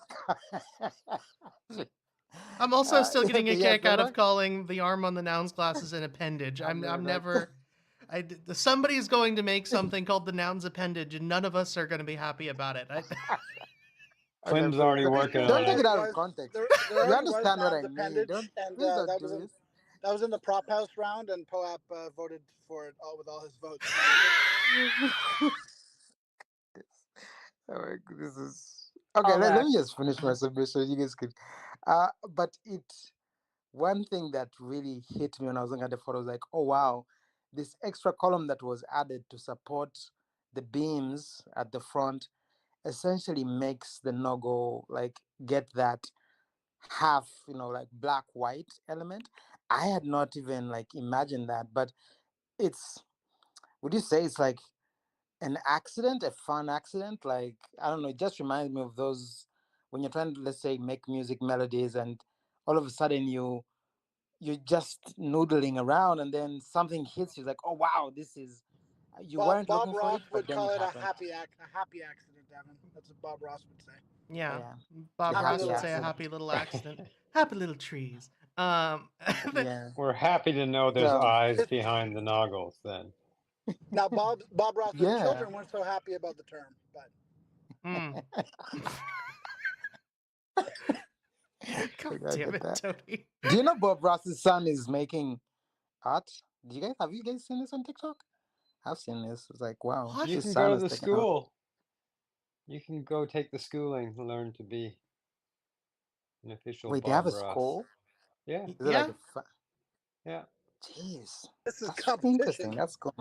I'm also still getting a kick out of calling the arm on the nouns glasses an appendage. I'm never... somebody's going to make something called the nouns appendage, and none of us are going to be happy about it. Clem's already working on it. Don't take it out of context. You understand what I mean. That was in the prop house round, and Poap voted for it all with all his votes. Oh, this is okay. All Let that. me just finish my submission. You guys could, but one thing that really hit me when I was looking at the photo was like, oh wow, this extra column that was added to support the beams at the front essentially makes the Nogo like get that half, like black white element. I had not even like imagined that, but it's, would you say it's like an accident, a fun accident? Like, I don't know, it just reminds me of those when you're trying to, let's say, make music melodies and all of a sudden you're just noodling around and then something hits you like, oh wow, this is, you weren't Bob looking for Ross it, but would then call it it a happened. happy accident, Devin. That's what Bob Ross would say. Yeah. Yeah, Bob the Happy Ross happy little would say a accident. happy little accident. Happy little trees. The- Yeah. We're happy to know there's So eyes behind the noggles then. Now, Bob Ross's yeah. children weren't so happy about the term, but Mm. God I damn get it, that. Tony. Do you know Bob Ross's son is making art? Have you guys seen this on TikTok? I've seen this. It's like, wow, What? You his can go son to is the taking off. school. You can go take the schooling, learn to be an official Wait, they have Bob a Ross. school? Yeah, Is it like Yeah. a yeah. Jeez, this is that's really interesting. competition. That's cool.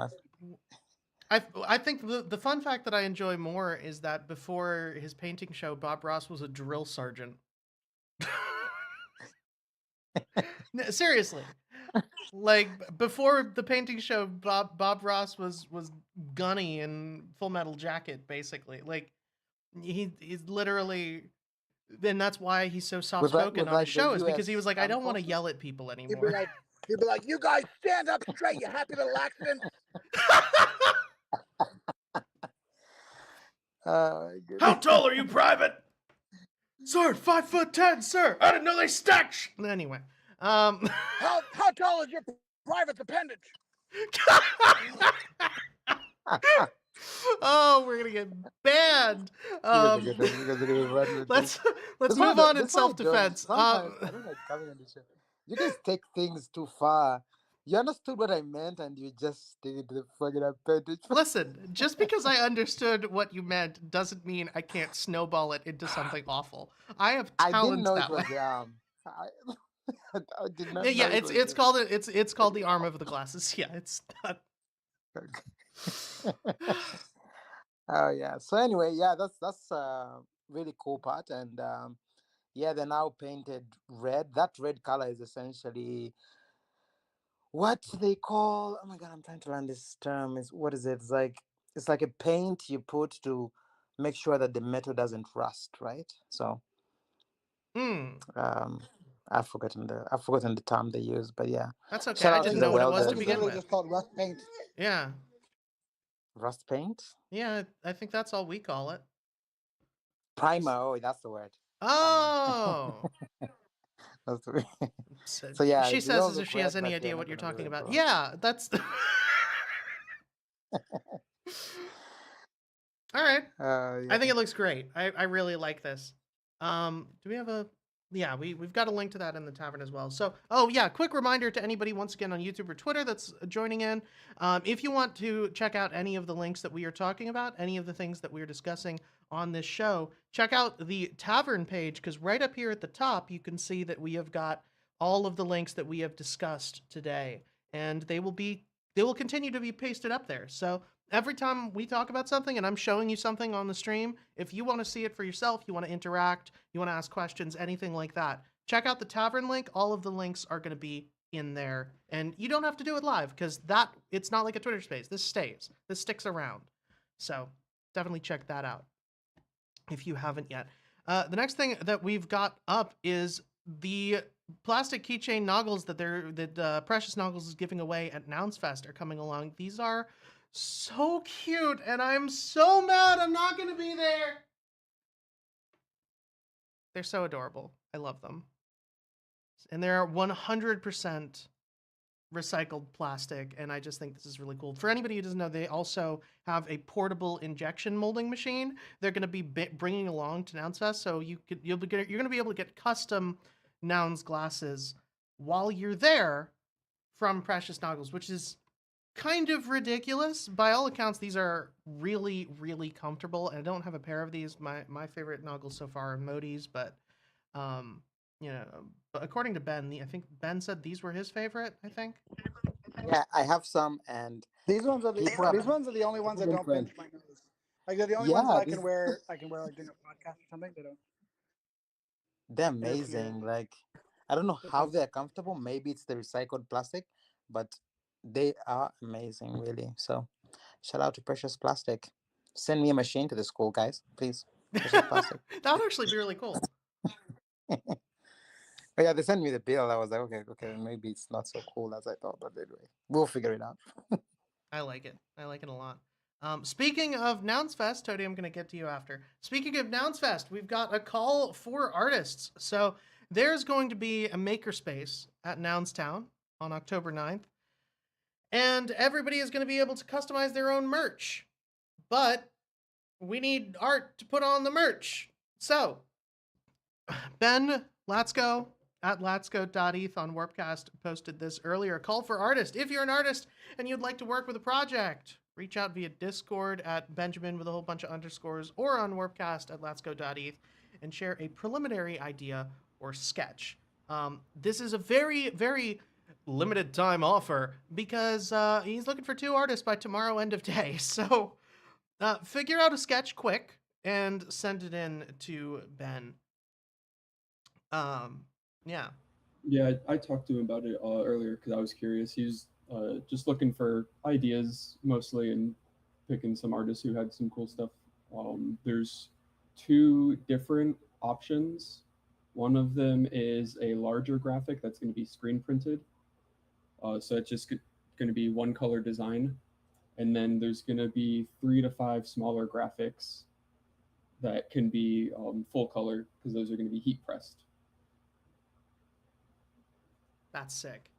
I think the fun fact that I enjoy more is that before his painting show, Bob Ross was a drill sergeant. No, seriously, like before the painting show, Bob Ross was Gunny in Full Metal Jacket, basically. Like he's literally, and that's why he's so soft spoken With on his like the show, is because he was U.S. like, I Armed don't want to Forces. yell at people He'd be anymore. like, you guys stand up straight. You happy little accidents. My How goodness. tall are you, Private? Sir, 5'10", sir. I didn't know they stacked. Anyway, How tall is your private appendage? Oh, we're gonna get banned. You guys are good. You guys are gonna run with Let's this. let's move on in That's why I don't. self-defense. Sometimes I don't like coming on the show. You guys take things too far. You understood what I meant, and you just stick it to the fucking appendage. Listen, just because I understood what you meant doesn't mean I can't snowball it into something awful. I have I didn't talents know it that way. was the arm. I did not know Yeah, it was it's called it's called the arm of the glasses. Yeah, it's not. Oh yeah. So anyway, yeah, that's really cool part, and yeah, they're now painted red. That red color is essentially what they call. Oh my god, I'm trying to learn this term. Is what is it? It's like a paint you put to make sure that the metal doesn't rust, right? So um, I've forgotten the term they use, but yeah. That's okay. Shout I out I to didn't think the know what it I was think to it's welders begin and literally with. just called rust paint. Yeah, rust paint. yeah. I think that's all we call it. Primer. Oh, that's the word. Oh. That's the word. So, So yeah, she they says don't as if look she has red, any but they're idea not what you're gonna be talking red about. forever. Yeah, that's. All right. I Yeah. think it looks great. I really like this. Do we have a? Yeah, we've got a link to that in the tavern as well. So, oh yeah, quick reminder to anybody once again on YouTube or Twitter that's joining in. If you want to check out any of the links that we are talking about, any of the things that we're discussing on this show, check out the tavern page, because right up here at the top you can see that we have got all of the links that we have discussed today, and they will continue to be pasted up there. So every time we talk about something and I'm showing you something on the stream, if you want to see it for yourself, you want to interact, you want to ask questions, anything like that, check out the tavern link. All of the links are going to be in there, and you don't have to do it live, because it's not like a Twitter space. This sticks around. So definitely check that out if you haven't yet. The next thing that we've got up is the plastic keychain noggles that Precious Noggles is giving away at Nouns Fest are coming along. These are so cute, and I'm so mad I'm not going to be there. They're so adorable. I love them. And they're 100% recycled plastic, and I just think this is really cool. For anybody who doesn't know, they also have a portable injection molding machine they're going to be bringing along to Nouns Fest, so you're going to be able to get custom Nouns glasses while you're there, from Precious Noggles, which is kind of ridiculous. By all accounts, these are really, really comfortable, and I don't have a pair of these. My favorite Noggles so far are Modi's, but you know, but according to Ben, I think Ben said these were his favorite. I think. Yeah, I have some, and These ones are people have these ones are the only ones that don't trend. pinch my nose. Like they're the only ones that Yeah, I can wear. I can wear like during a podcast or something. They don't. they're They're clear. amazing. Like, I don't know They're how comfy. they're comfortable. Maybe it's the recycled plastic, but they are amazing, really. So, shout out to Precious Plastic. Send me a machine to the school, guys, please. Precious Plastic. That would actually be really cool. But yeah, they sent me the bill. I was like, okay, maybe it's not so cool as I thought, but anyway, we'll figure it out. I like it. I like it a lot. Speaking of Nouns Fest, Toady, I'm going to get to you after. Speaking of Nouns Fest, we've got a call for artists. So there's going to be a makerspace at Nounstown on October 9th. And everybody is going to be able to customize their own merch. But we need art to put on the merch. So, Ben Latsko at latsko.eth on Warpcast posted this earlier. Call for artists. If you're an artist and you'd like to work with a project, reach out via Discord at Benjamin with a whole bunch of underscores or on Warpcast at latsko.eth and share a preliminary idea or sketch. This is a very, very limited time offer because he's looking for 2 artists by tomorrow end of day. So figure out a sketch quick and send it in to Ben. Yeah. Yeah, I talked to him about it earlier because I was curious. He was just looking for ideas mostly and picking some artists who had some cool stuff. There's 2 different options. One of them is a larger graphic that's going to be screen printed. So it's just going to be one color design. And then there's going to be 3 to 5 smaller graphics that can be full color because those are going to be heat pressed. That's sick.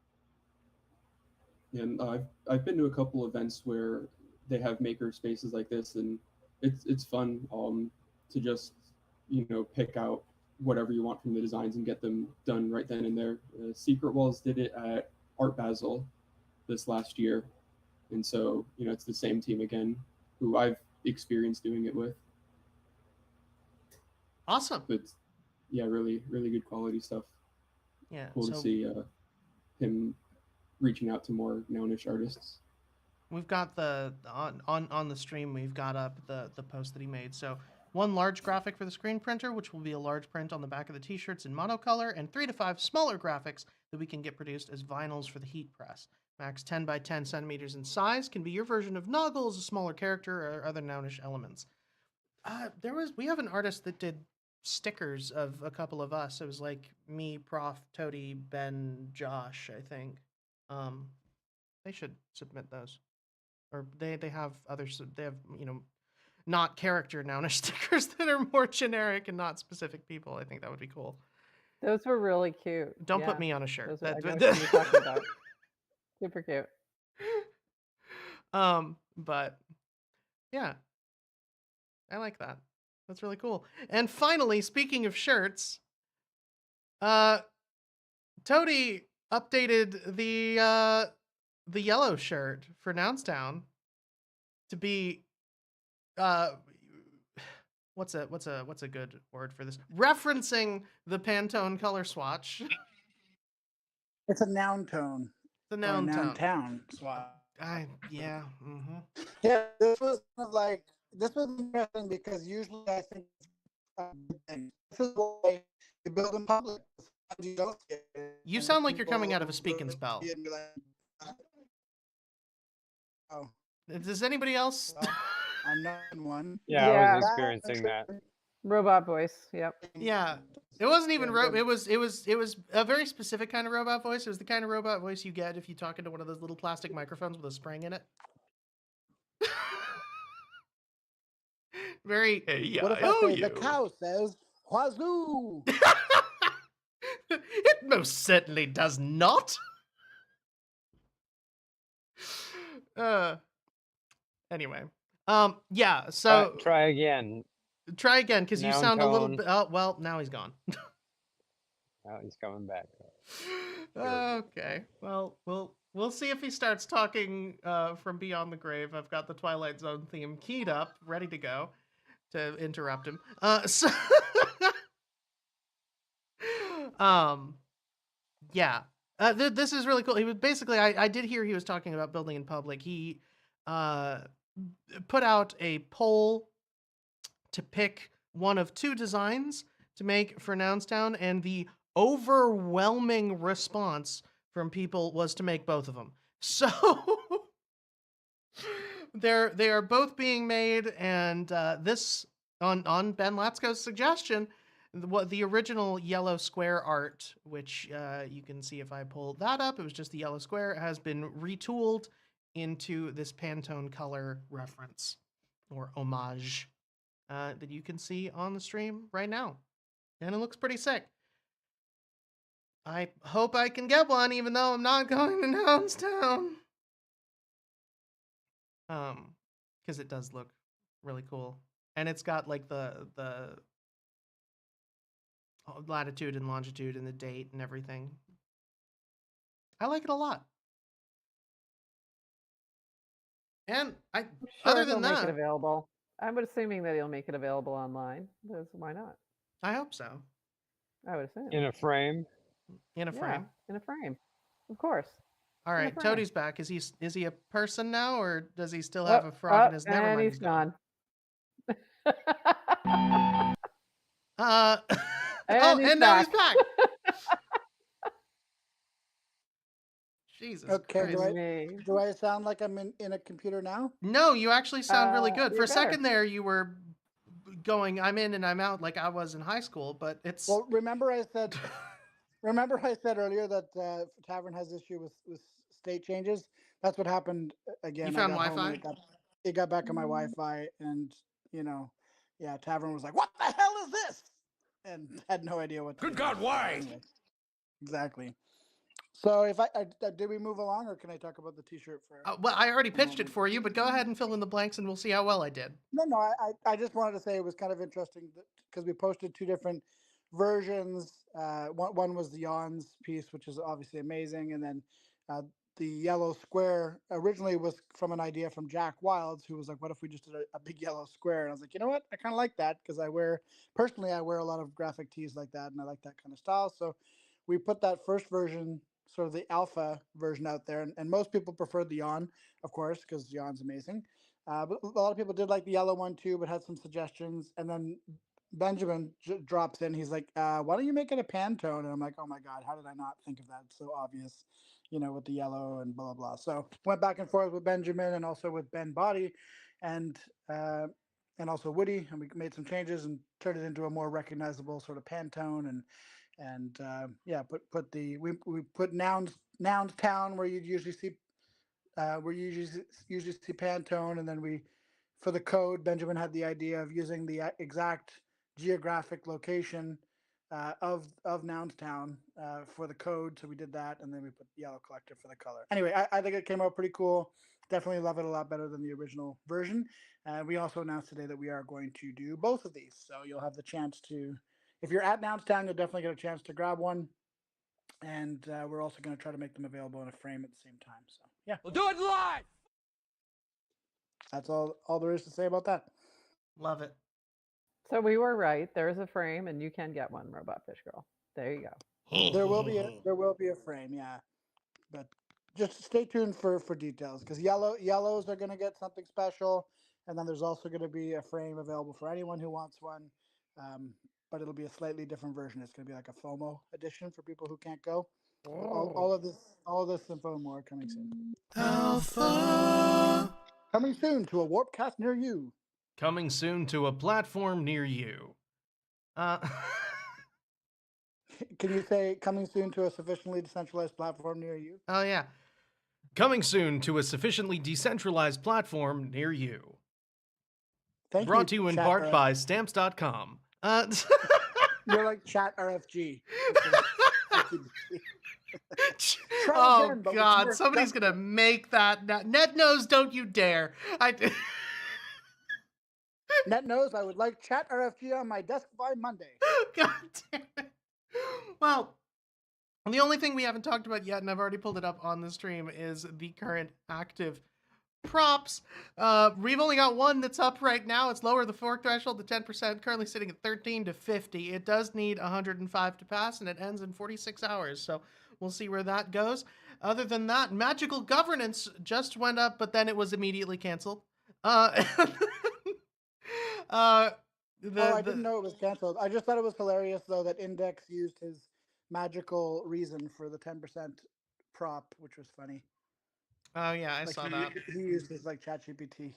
And I've been to a couple events where they have maker spaces like this, and it's fun to just pick out whatever you want from the designs and get them done right then and there. Secret Walls did it at Art Basel this last year, and so it's the same team again, who I've experienced doing it with. Awesome. But yeah, really good quality stuff. Yeah. Cool to see him reaching out to more Nounish artists. We've got the on the stream. We've got up the post that he made. So 1 large graphic for the screen printer, which will be a large print on the back of the t-shirts in monocolor, and 3 to 5 smaller graphics that we can get produced as vinyls for the heat press. Max 10 by 10 centimeters in size, can be your version of Noggles, a smaller character, or other Nounish elements. We have an artist that did stickers of a couple of us. It was like me, Prof, Toady, Ben, Josh, I think. They should submit those, or they have others. They have not character Nounish stickers that are more generic and not specific people. I think that would be cool. Those were really cute. Don't put me on a shirt. I know what you're talking about. Super cute. But yeah, I like that. That's really cool. And finally, speaking of shirts, Toady updated the yellow shirt for Nounstown to be what's a good word for this? Referencing the Pantone color swatch. It's a noun tone. The noun tone. Town swatch. Yeah. Mm-hmm. Yeah, this was interesting because usually I think this is why you build in public. You don't get it. You sound like you're coming out of a speak and spell. Oh. Does anybody else? Well, I'm not in one. Yeah, I was experiencing that. Robot voice. Yep. Yeah. It wasn't even it was a very specific kind of robot voice. It was the kind of robot voice you get if you talk into one of those little plastic microphones with a spring in it. Very What if I say the cow says wazoo? It most certainly does not. Anyway. Yeah, so try again. Try again, because you sound a little bit. Oh, well, now he's gone. Now he's coming back. Okay. Well, We'll see if he starts talking from beyond the grave. I've got the Twilight Zone theme keyed up, ready to go to interrupt him. Um, yeah. This is really cool. He was basically, I did hear he was talking about building in public. He put out a poll to pick one of two designs to make for Nounstown, and the overwhelming response from people was to make both of them. So they are both being made, and this on Ben Latsko's suggestion, what the original yellow square art, which you can see if I pull that up, it was just the yellow square, has been retooled into this Pantone color reference or homage that you can see on the stream right now, and it looks pretty sick. I hope I can get one, even though I'm not going to Nounstown. Because it does look really cool, and it's got like the latitude and longitude and the date and everything. I like it a lot. And I'm sure other he'll than make it that, available. I'm assuming that he'll make it available online. Because why not? I hope so. I would assume. In a frame. In a Yeah, frame. in a frame. Of course. All In a right, frame. Toadie's back. Is he a person now, or does he still have a frog in his? Never And mind, he's gone. Oh, And and now he's back. Jesus Okay, Christ. do I sound like I'm in a computer now? No, you actually sound really good. For you're a second better. there, you were going, I'm in and I'm out like I was in high school, but it's. Well, remember I said earlier that Tavern has issue with state changes. That's what happened again. You found I got home and Wi-Fi? it got back on my Wi-Fi, and yeah, Tavern was like, "What the hell is this?" and had no idea what to do. Good God, why? Anyway, exactly. So if I did we move along, or can I talk about the T-shirt for? Well, I already pitched it for you, but go ahead and fill in the blanks, and we'll see how well I did. No, I just wanted to say it was kind of interesting because we posted two different versions. One was the Yawns piece, which is obviously amazing, and then the yellow square originally was from an idea from Jack Wilds, who was like, "What if we just did a big yellow square?" And I was like, "You know what? I kind of like that because I wear a lot of graphic tees like that, and I like that kind of style." So we put that first version, sort of the alpha version, out there, and most people preferred the Yawn, of course, because Yawn's amazing. But a lot of people did like the yellow one too, but had some suggestions. And then Benjamin drops in. He's like, "Why don't you make it a Pantone?" And I'm like, "Oh my god, how did I not think of that? It's so obvious, with the yellow and blah blah blah." So went back and forth with Benjamin and also with Ben Body, and uh, and also Woody, and we made some changes and turned it into a more recognizable sort of Pantone. And yeah, we put Nouns Town where you'd usually see we usually see Pantone, and then for the code, Benjamin had the idea of using the exact geographic location of Nounstown for the code, so we did that, and then we put Yellow Collector for the color. Anyway, I think it came out pretty cool. Definitely love it a lot better than the original version. We also announced today that we are going to do both of these, so you'll have the chance to. If you're at Nounstown, you'll definitely get a chance to grab one. And we're also going to try to make them available in a frame at the same time. So yeah, We'll do it live. that's all there is to say about that. Love it. So we were right. There is a frame, and you can get one, Robot Fish Girl. There you go. There will be a frame, yeah, but just stay tuned for details because yellows are going to get something special, and then there's also going to be a frame available for anyone who wants one. But it'll be a slightly different version. It's going to be like a FOMO edition for people who can't go. All of this info and more coming soon. Alpha. Coming soon to a Warpcast near you. Coming soon to a platform near you. Can you say coming soon to a sufficiently decentralized platform near you? Oh, yeah. Coming soon to a sufficiently decentralized platform near you. Brought to you in part by Stamps.com. You're like Chat RFG. Oh, again, God. Somebody's going to make that. Ned knows, don't you dare. Net knows I would like Chat RFG on my desk by Monday. God damn it. Well, And the only thing we haven't talked about yet, and I've already pulled it up on the stream, is the current active props. We've only got one that's up right now. It's lower the fork threshold to 10%, currently sitting at 13 to 50. It does need 105 to pass, and it ends in 46 hours. So we'll see where that goes. Other than that, magical governance just went up, but then it was immediately canceled. Uh, I didn't know it was canceled. I just thought it was hilarious though that Index used his magical reason for the 10% prop, which was funny. Oh yeah, I Like saw that. he used his like ChatGPT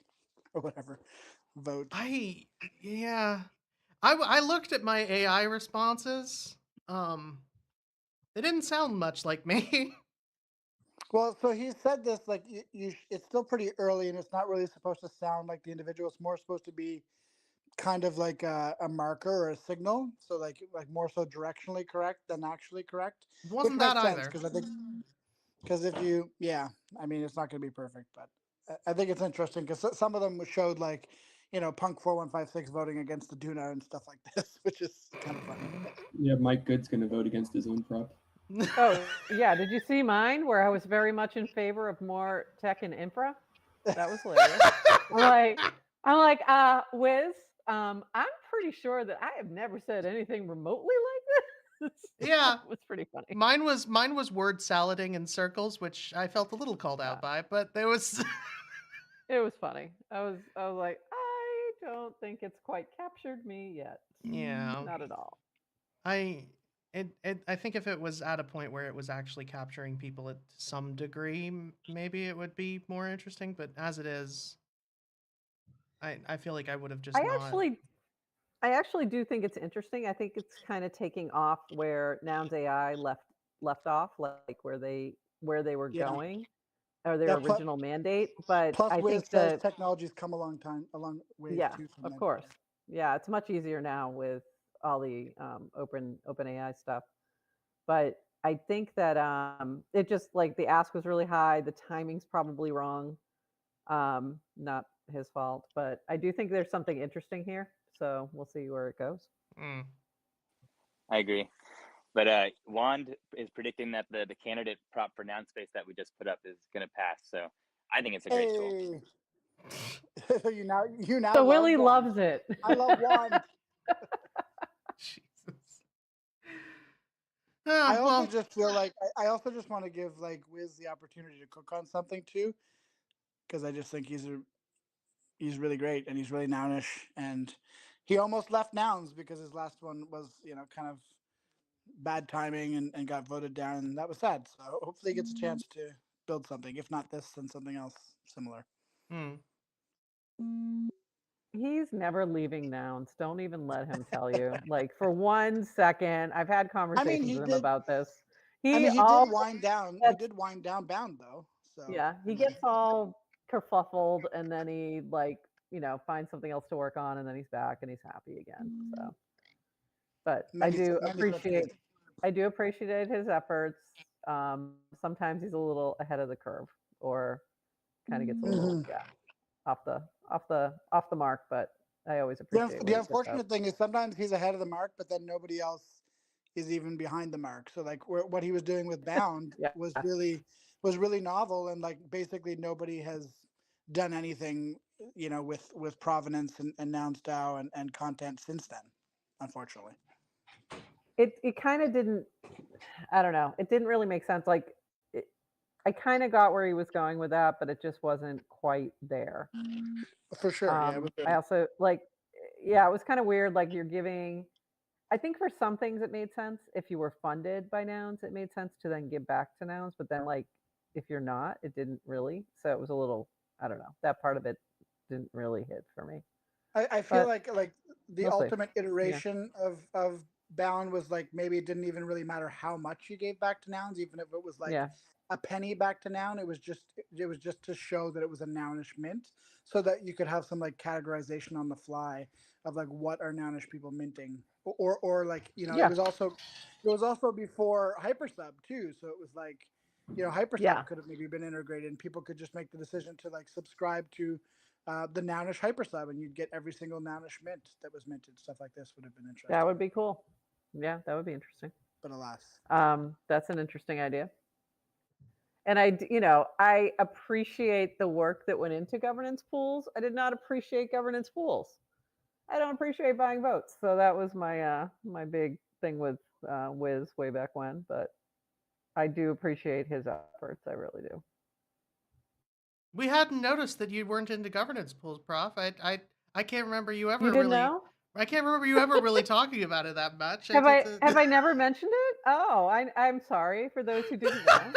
or whatever vote. Yeah. I looked at my AI responses. They didn't sound much like me. Well, so he said this like it's still pretty early and it's not really supposed to sound like the individual. It's more supposed to be kind of like a marker or a signal. So like more so directionally correct than actually correct, which Wasn't that makes sense either. because I think because if you I mean it's not going to be perfect, but I think it's interesting because some of them showed like Punk 4156 voting against the Duna and stuff like this, which is kind of funny. Yeah, Mike Good's going to vote against his own prop. Oh, yeah. Did you see mine where I was very much in favor of more tech and infra? That was hilarious. I'm like, Wiz, I'm pretty sure that I have never said anything remotely like this. Yeah. It was pretty funny. Mine was word salading in circles, which I felt a little called out by, but there was It was funny. I was like, I don't think it's quite captured me yet. Yeah. Not at all. I think if it was at a point where it was actually capturing people at some degree, maybe it would be more interesting. But as it is, I feel like I would have just I actually do think it's interesting. I think it's kind of taking off where Nouns AI left off, like where they were Yeah. going, or their Yeah, original mandate. But Plus, I Wiz think says the technology's come a long ways yeah, too from of then. course, yeah, it's much easier now with all the open AI stuff. But I think that it just like the ask was really high. The timing's probably wrong. Not his fault, but I do think there's something interesting here. So we'll see where it goes. I agree. But Wand is predicting that the candidate prop for noun space that we just put up is going to pass. So I think it's a great tool. you now. So love Willie Wand. loves it. I love Wand. Jesus. I also just feel like I also just want to give like Wiz the opportunity to cook on something too, because I just think he's really great and he's really nounish, and he almost left nouns because his last one was kind of bad timing and got voted down, and that was sad. So hopefully he gets a chance to build something. If not this, then something else similar. He's never leaving nouns. Don't even let him tell you. Like for 1 second, I've had conversations with him about this. He did wind down. He did wind down Bound though. So yeah, he gets all kerfuffled and then he finds something else to work on and then he's back and he's happy again. So, but I do appreciate his efforts. Sometimes he's a little ahead of the curve or kind of gets a little off the mark, but I always appreciate the unfortunate thing is sometimes he's ahead of the mark, but then nobody else is even behind the mark. So like what he was doing with Bound was really novel, and like basically nobody has done anything with provenance and noun style and content since then, unfortunately. It kind of didn't, I don't know, it didn't really make sense. Like I kind of got where he was going with that, but it just wasn't quite there. For sure. I also like, it was kind of weird. Like you're giving, I think for some things it made sense. If you were funded by nouns, it made sense to then give back to nouns. But then like, if you're not, it didn't really. So it was a little, I don't know, that part of it didn't really hit for me. I feel like the ultimate iteration of Bound was like maybe it didn't even really matter how much you gave back to nouns, even if it was like a penny back to noun. It was just to show that it was a nounish mint, so that you could have some like categorization on the fly of like what are nounish people minting, or like it was also before hypersub too, so it was like hypersub could have maybe been integrated and people could just make the decision to like subscribe to the nounish hypersub, and you'd get every single nounish mint that was minted. Stuff like this would have been interesting. That would be cool. Yeah, that would be interesting. but alas. That's an interesting idea. And I appreciate the work that went into governance pools. I did not appreciate governance pools. I don't appreciate buying votes. So that was my big thing with Wiz way back when. But I do appreciate his efforts. I really do. We hadn't noticed that you weren't into governance pools, Prof. I can't remember you ever You didn't really. know? I can't remember you ever really talking about it that much. Have I never mentioned it? Oh, I'm sorry for those who didn't know.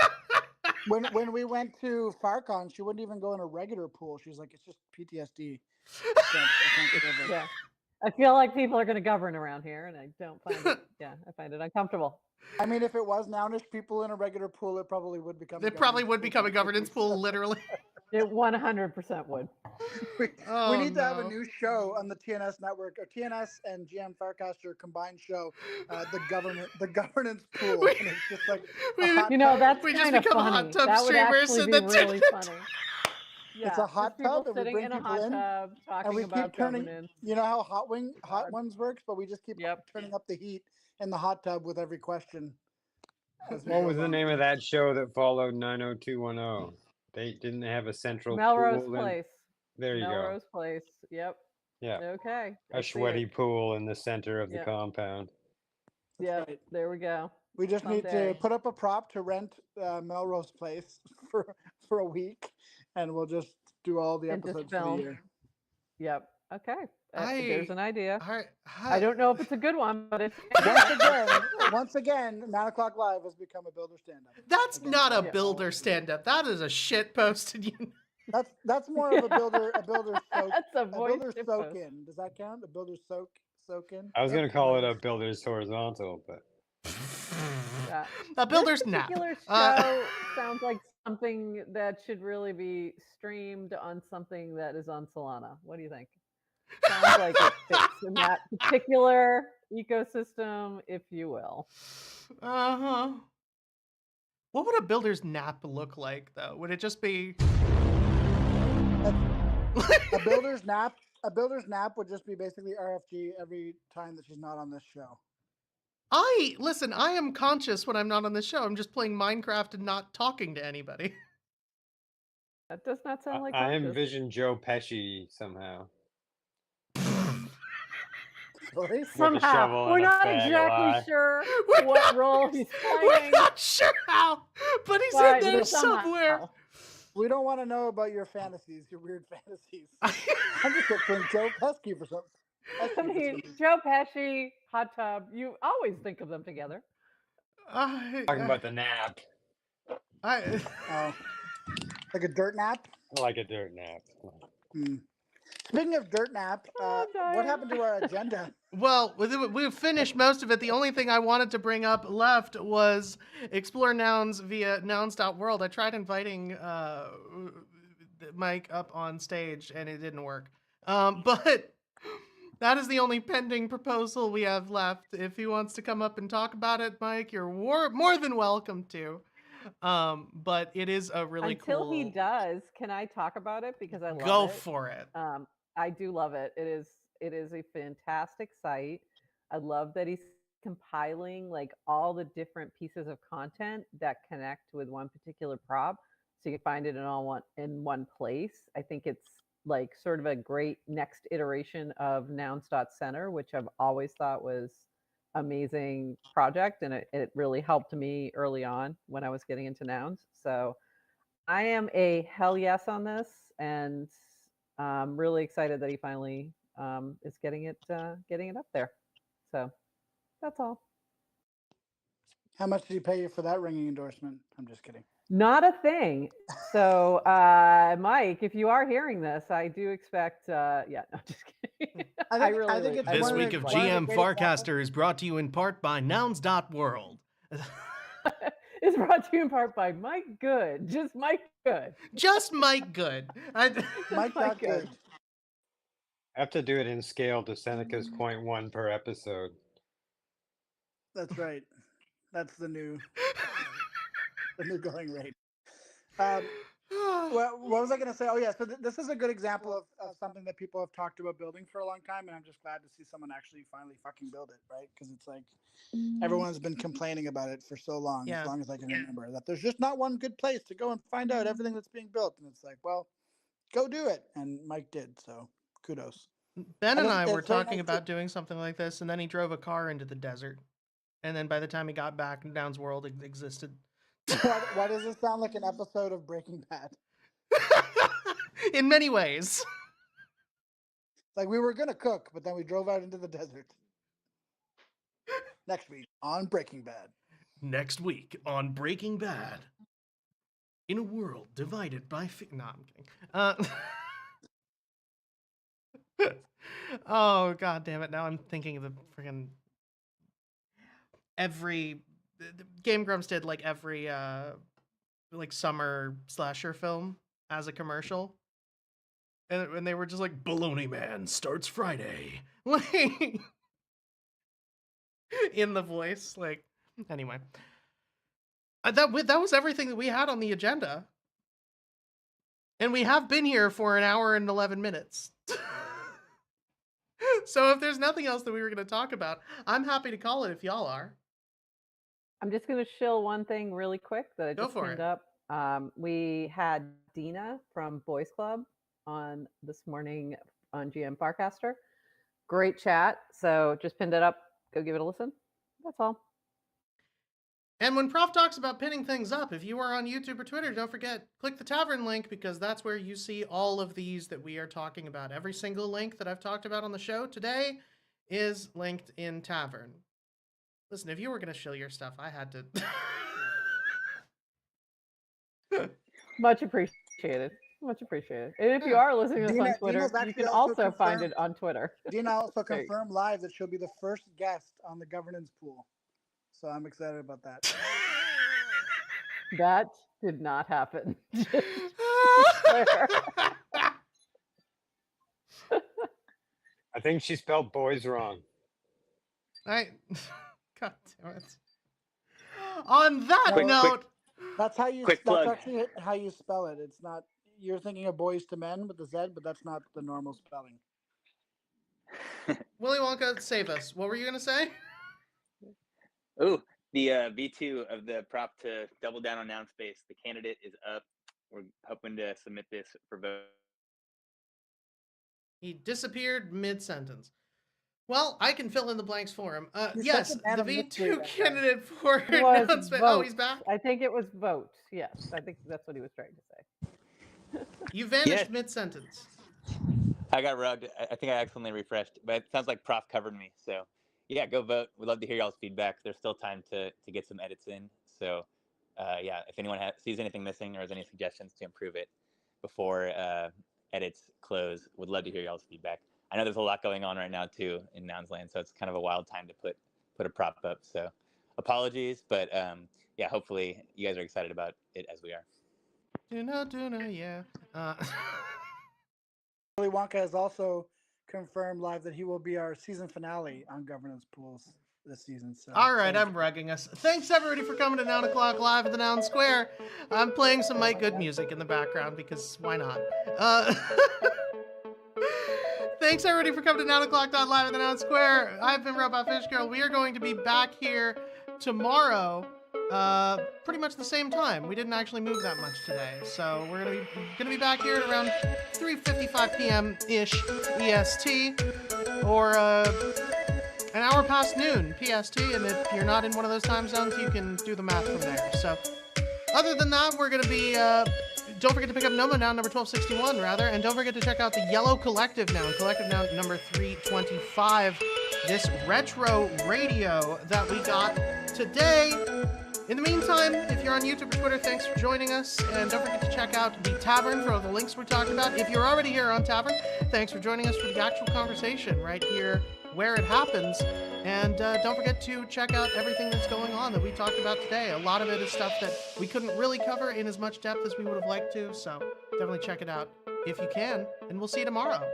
When we went to FarCon, she wouldn't even go in a regular pool. She's like, it's just PTSD. Yeah. I feel like people are going to govern around here, and I don't find it. Yeah, I find it uncomfortable. I mean, if it was Nounish people in a regular pool, it probably would become. It probably would become a governance pool, literally. It 100% would. We need to have a new show on the TNS network, or TNS and GM Farcaster combined show, the governance pool. And it's just like that's we just kind of become funny. hot tub That would streamers, actually and be that's really it. funny. Yeah, it's a hot tub, and we sitting bring in a people hot in, tub talking and we about keep turning. governance. You know how hot ones works, but we just keep Yep. turning up the heat in the hot tub with every question. What was the name of that show that followed 90210? They didn't have a central Melrose pool. Place. There you Melrose Place. Yep. Yeah. Okay. A sweaty pool in the center of the Yep. compound. Yep. Right. There we go. We just need Someday. to put up a prop to rent Melrose Place for a week, and we'll just do all the And just episodes for the film. year. Yep. Okay. There's an idea. Hi. I don't know if it's a good one, but it's once again, 9 o'clock live has become a builder stand-up. That's not a builder stand-up. That is a shit post. That's more of a builder soak. That's a builder shit soak post. in. Does that count? A builder soak in. I was going to call it a builder's horizontal, but Yeah. A builder's nap. This particular show sounds like something that should really be streamed on something that is on Solana. What do you think? Sounds like it fits in that particular ecosystem, if you will. Uh-huh. What would a builder's nap look like, though? Would it just be a builder's nap? A builder's nap would just be basically RFG every time that she's not on this show. Listen, I am conscious when I'm not on this show. I'm just playing Minecraft and not talking to anybody. That does not sound like I envision Joe Pesci somehow. Somehow. We're not exactly sure what role he's playing. We're not sure how, but he's in there somewhere. We don't want to know about your fantasies, your weird fantasies. I'm just picturing Joe Pesci for something. I mean, Joe Pesci, hot tub. You always think of them together. Talking about the nap. Like a dirt nap? Like a dirt nap. Speaking of dirt nap, what happened to our agenda? Well, we've finished most of it. The only thing I wanted to bring up left was explore nouns via nouns.world. I tried inviting Mike up on stage, and it didn't work. But that is the only pending proposal we have left. If he wants to come up and talk about it, Mike, you're more than welcome to. But it is a really Until cool. he does, can I talk about it because I love it? Go for it. I do love it. It is a fantastic site. I love that he's compiling like all the different pieces of content that connect with one particular prop, so you can find it in one place. I think it's like sort of a great next iteration of nouns.center, which I've always thought was amazing project, and it really helped me early on when I was getting into nouns. So I am a hell yes on this, and I'm really excited that he finally is getting it up there. So that's all. How much did he pay you for that ringing endorsement? I'm just kidding. Not a thing. So Mike, if you are hearing this, I do expect no, just kidding. I think it's this week of GM Farcaster is brought to you in part by nouns.world. It's brought to you in part by Mike Good. Just Mike Good. Just Mike Good. Mike Good. I have to do it in scale to Seneca's 0.1 per episode. That's right. That's the new going rate. what was I going to say? Oh, yeah. So this is a good example of something that people have talked about building for a long time. And I'm just glad to see someone actually finally fucking build it, right? Because it's like everyone's been complaining about it for so long, Yeah. as long as I can remember, that there's just not one good place to go and find out everything that's being built. And it's like, well, go do it. And Mike did. So kudos. Ben and it's- I were it's very talking nice about doing something like this, and then he drove a car into the desert. And then by the time he got back, Noun's World existed. Why does this sound like an episode of Breaking Bad? In many ways. Like we were going to cook, but then we drove out into the desert. Next week on Breaking Bad. Next week on Breaking Bad. In a world divided by... No, I'm kidding. Oh, god damn it. Now I'm thinking of the freaking... Game Grumps did like every like summer slasher film as a commercial. And they were just like, Baloney Man starts Friday. Like... in the voice, like, anyway, that was everything that we had on the agenda, and we have been here for an hour and 11 minutes. So if there's nothing else that we were going to talk about, I'm happy to call it if y'all are. I'm just going to shill one thing really quick that I Go just for pinned it. up. We had Dina from Boys Club on this morning on GM Farcaster. Great chat. So just pinned it up. Go give it a listen. That's all. And when Prof talks about pinning things up, if you are on YouTube or Twitter, don't forget, click the Tavern link, because that's where you see all of these that we are talking about. Every single link that I've talked about on the show today is linked in Tavern. Listen, if you were going to shill your stuff, I had to... Much appreciated. Much appreciated. And if you are listening to this on Twitter, you can also find it on Twitter. Dina also confirmed live that she'll be the first guest on the governance pool. So I'm excited about that. That did not happen. I think she spelled boys wrong. God damn it. On that note, that's how you. Quick plug. That's actually how you spell it. It's not. You're thinking of boys to men with the Z, but that's not the normal spelling. Willy Wonka, save us. What were you gonna say? Ooh, the V2 of the prop to double down on noun space. The candidate is up. We're hoping to submit this for vote. He disappeared mid-sentence. Well, I can fill in the blanks for him. Yes, the V2 candidate for noun space. Oh, he's back? I think it was vote. Yes, I think that's what he was trying to say. You vanished mid-sentence. I got rugged. I think I accidentally refreshed, but it sounds like Prof covered me. So, yeah, go vote. We'd love to hear y'all's feedback. There's still time to get some edits in. So, yeah, if anyone sees anything missing or has any suggestions to improve it before edits close, would love to hear y'all's feedback. I know there's a lot going on right now too in Nounsland, so it's kind of a wild time to put a prop up. So, apologies, but yeah, hopefully you guys are excited about it as we are. Duna, yeah. Willy Wonka has also confirmed live that he will be our season finale on governance pools this season. So all right, I'm rugging us. Thanks everybody for coming to 9 o'clock live at the Noun Square. I'm playing some Mike Good music in the background because why not? Thanks everybody for coming to 9 o'clock live at the Noun Square. I've been Robot Fish Girl. We are going to be back here tomorrow, pretty much the same time. We didn't actually move that much today, so we're gonna be back here at around 3:55 p.m. ish EST, or an hour past noon PST. And if you're not in one of those time zones, you can do the math from there. So, other than that, we're gonna be. Don't forget to pick up Noma Noun number 1261, rather, and don't forget to check out the Yellow Collective Noun number 325. This retro radio that we got today. In the meantime, if you're on YouTube or Twitter, thanks for joining us, and don't forget to check out the Tavern for all the links we're talking about. If you're already here on Tavern, thanks for joining us for the actual conversation right here where it happens. And don't forget to check out everything that's going on that we talked about today. A lot of it is stuff that we couldn't really cover in as much depth as we would have liked to, so definitely check it out if you can, and we'll see you tomorrow.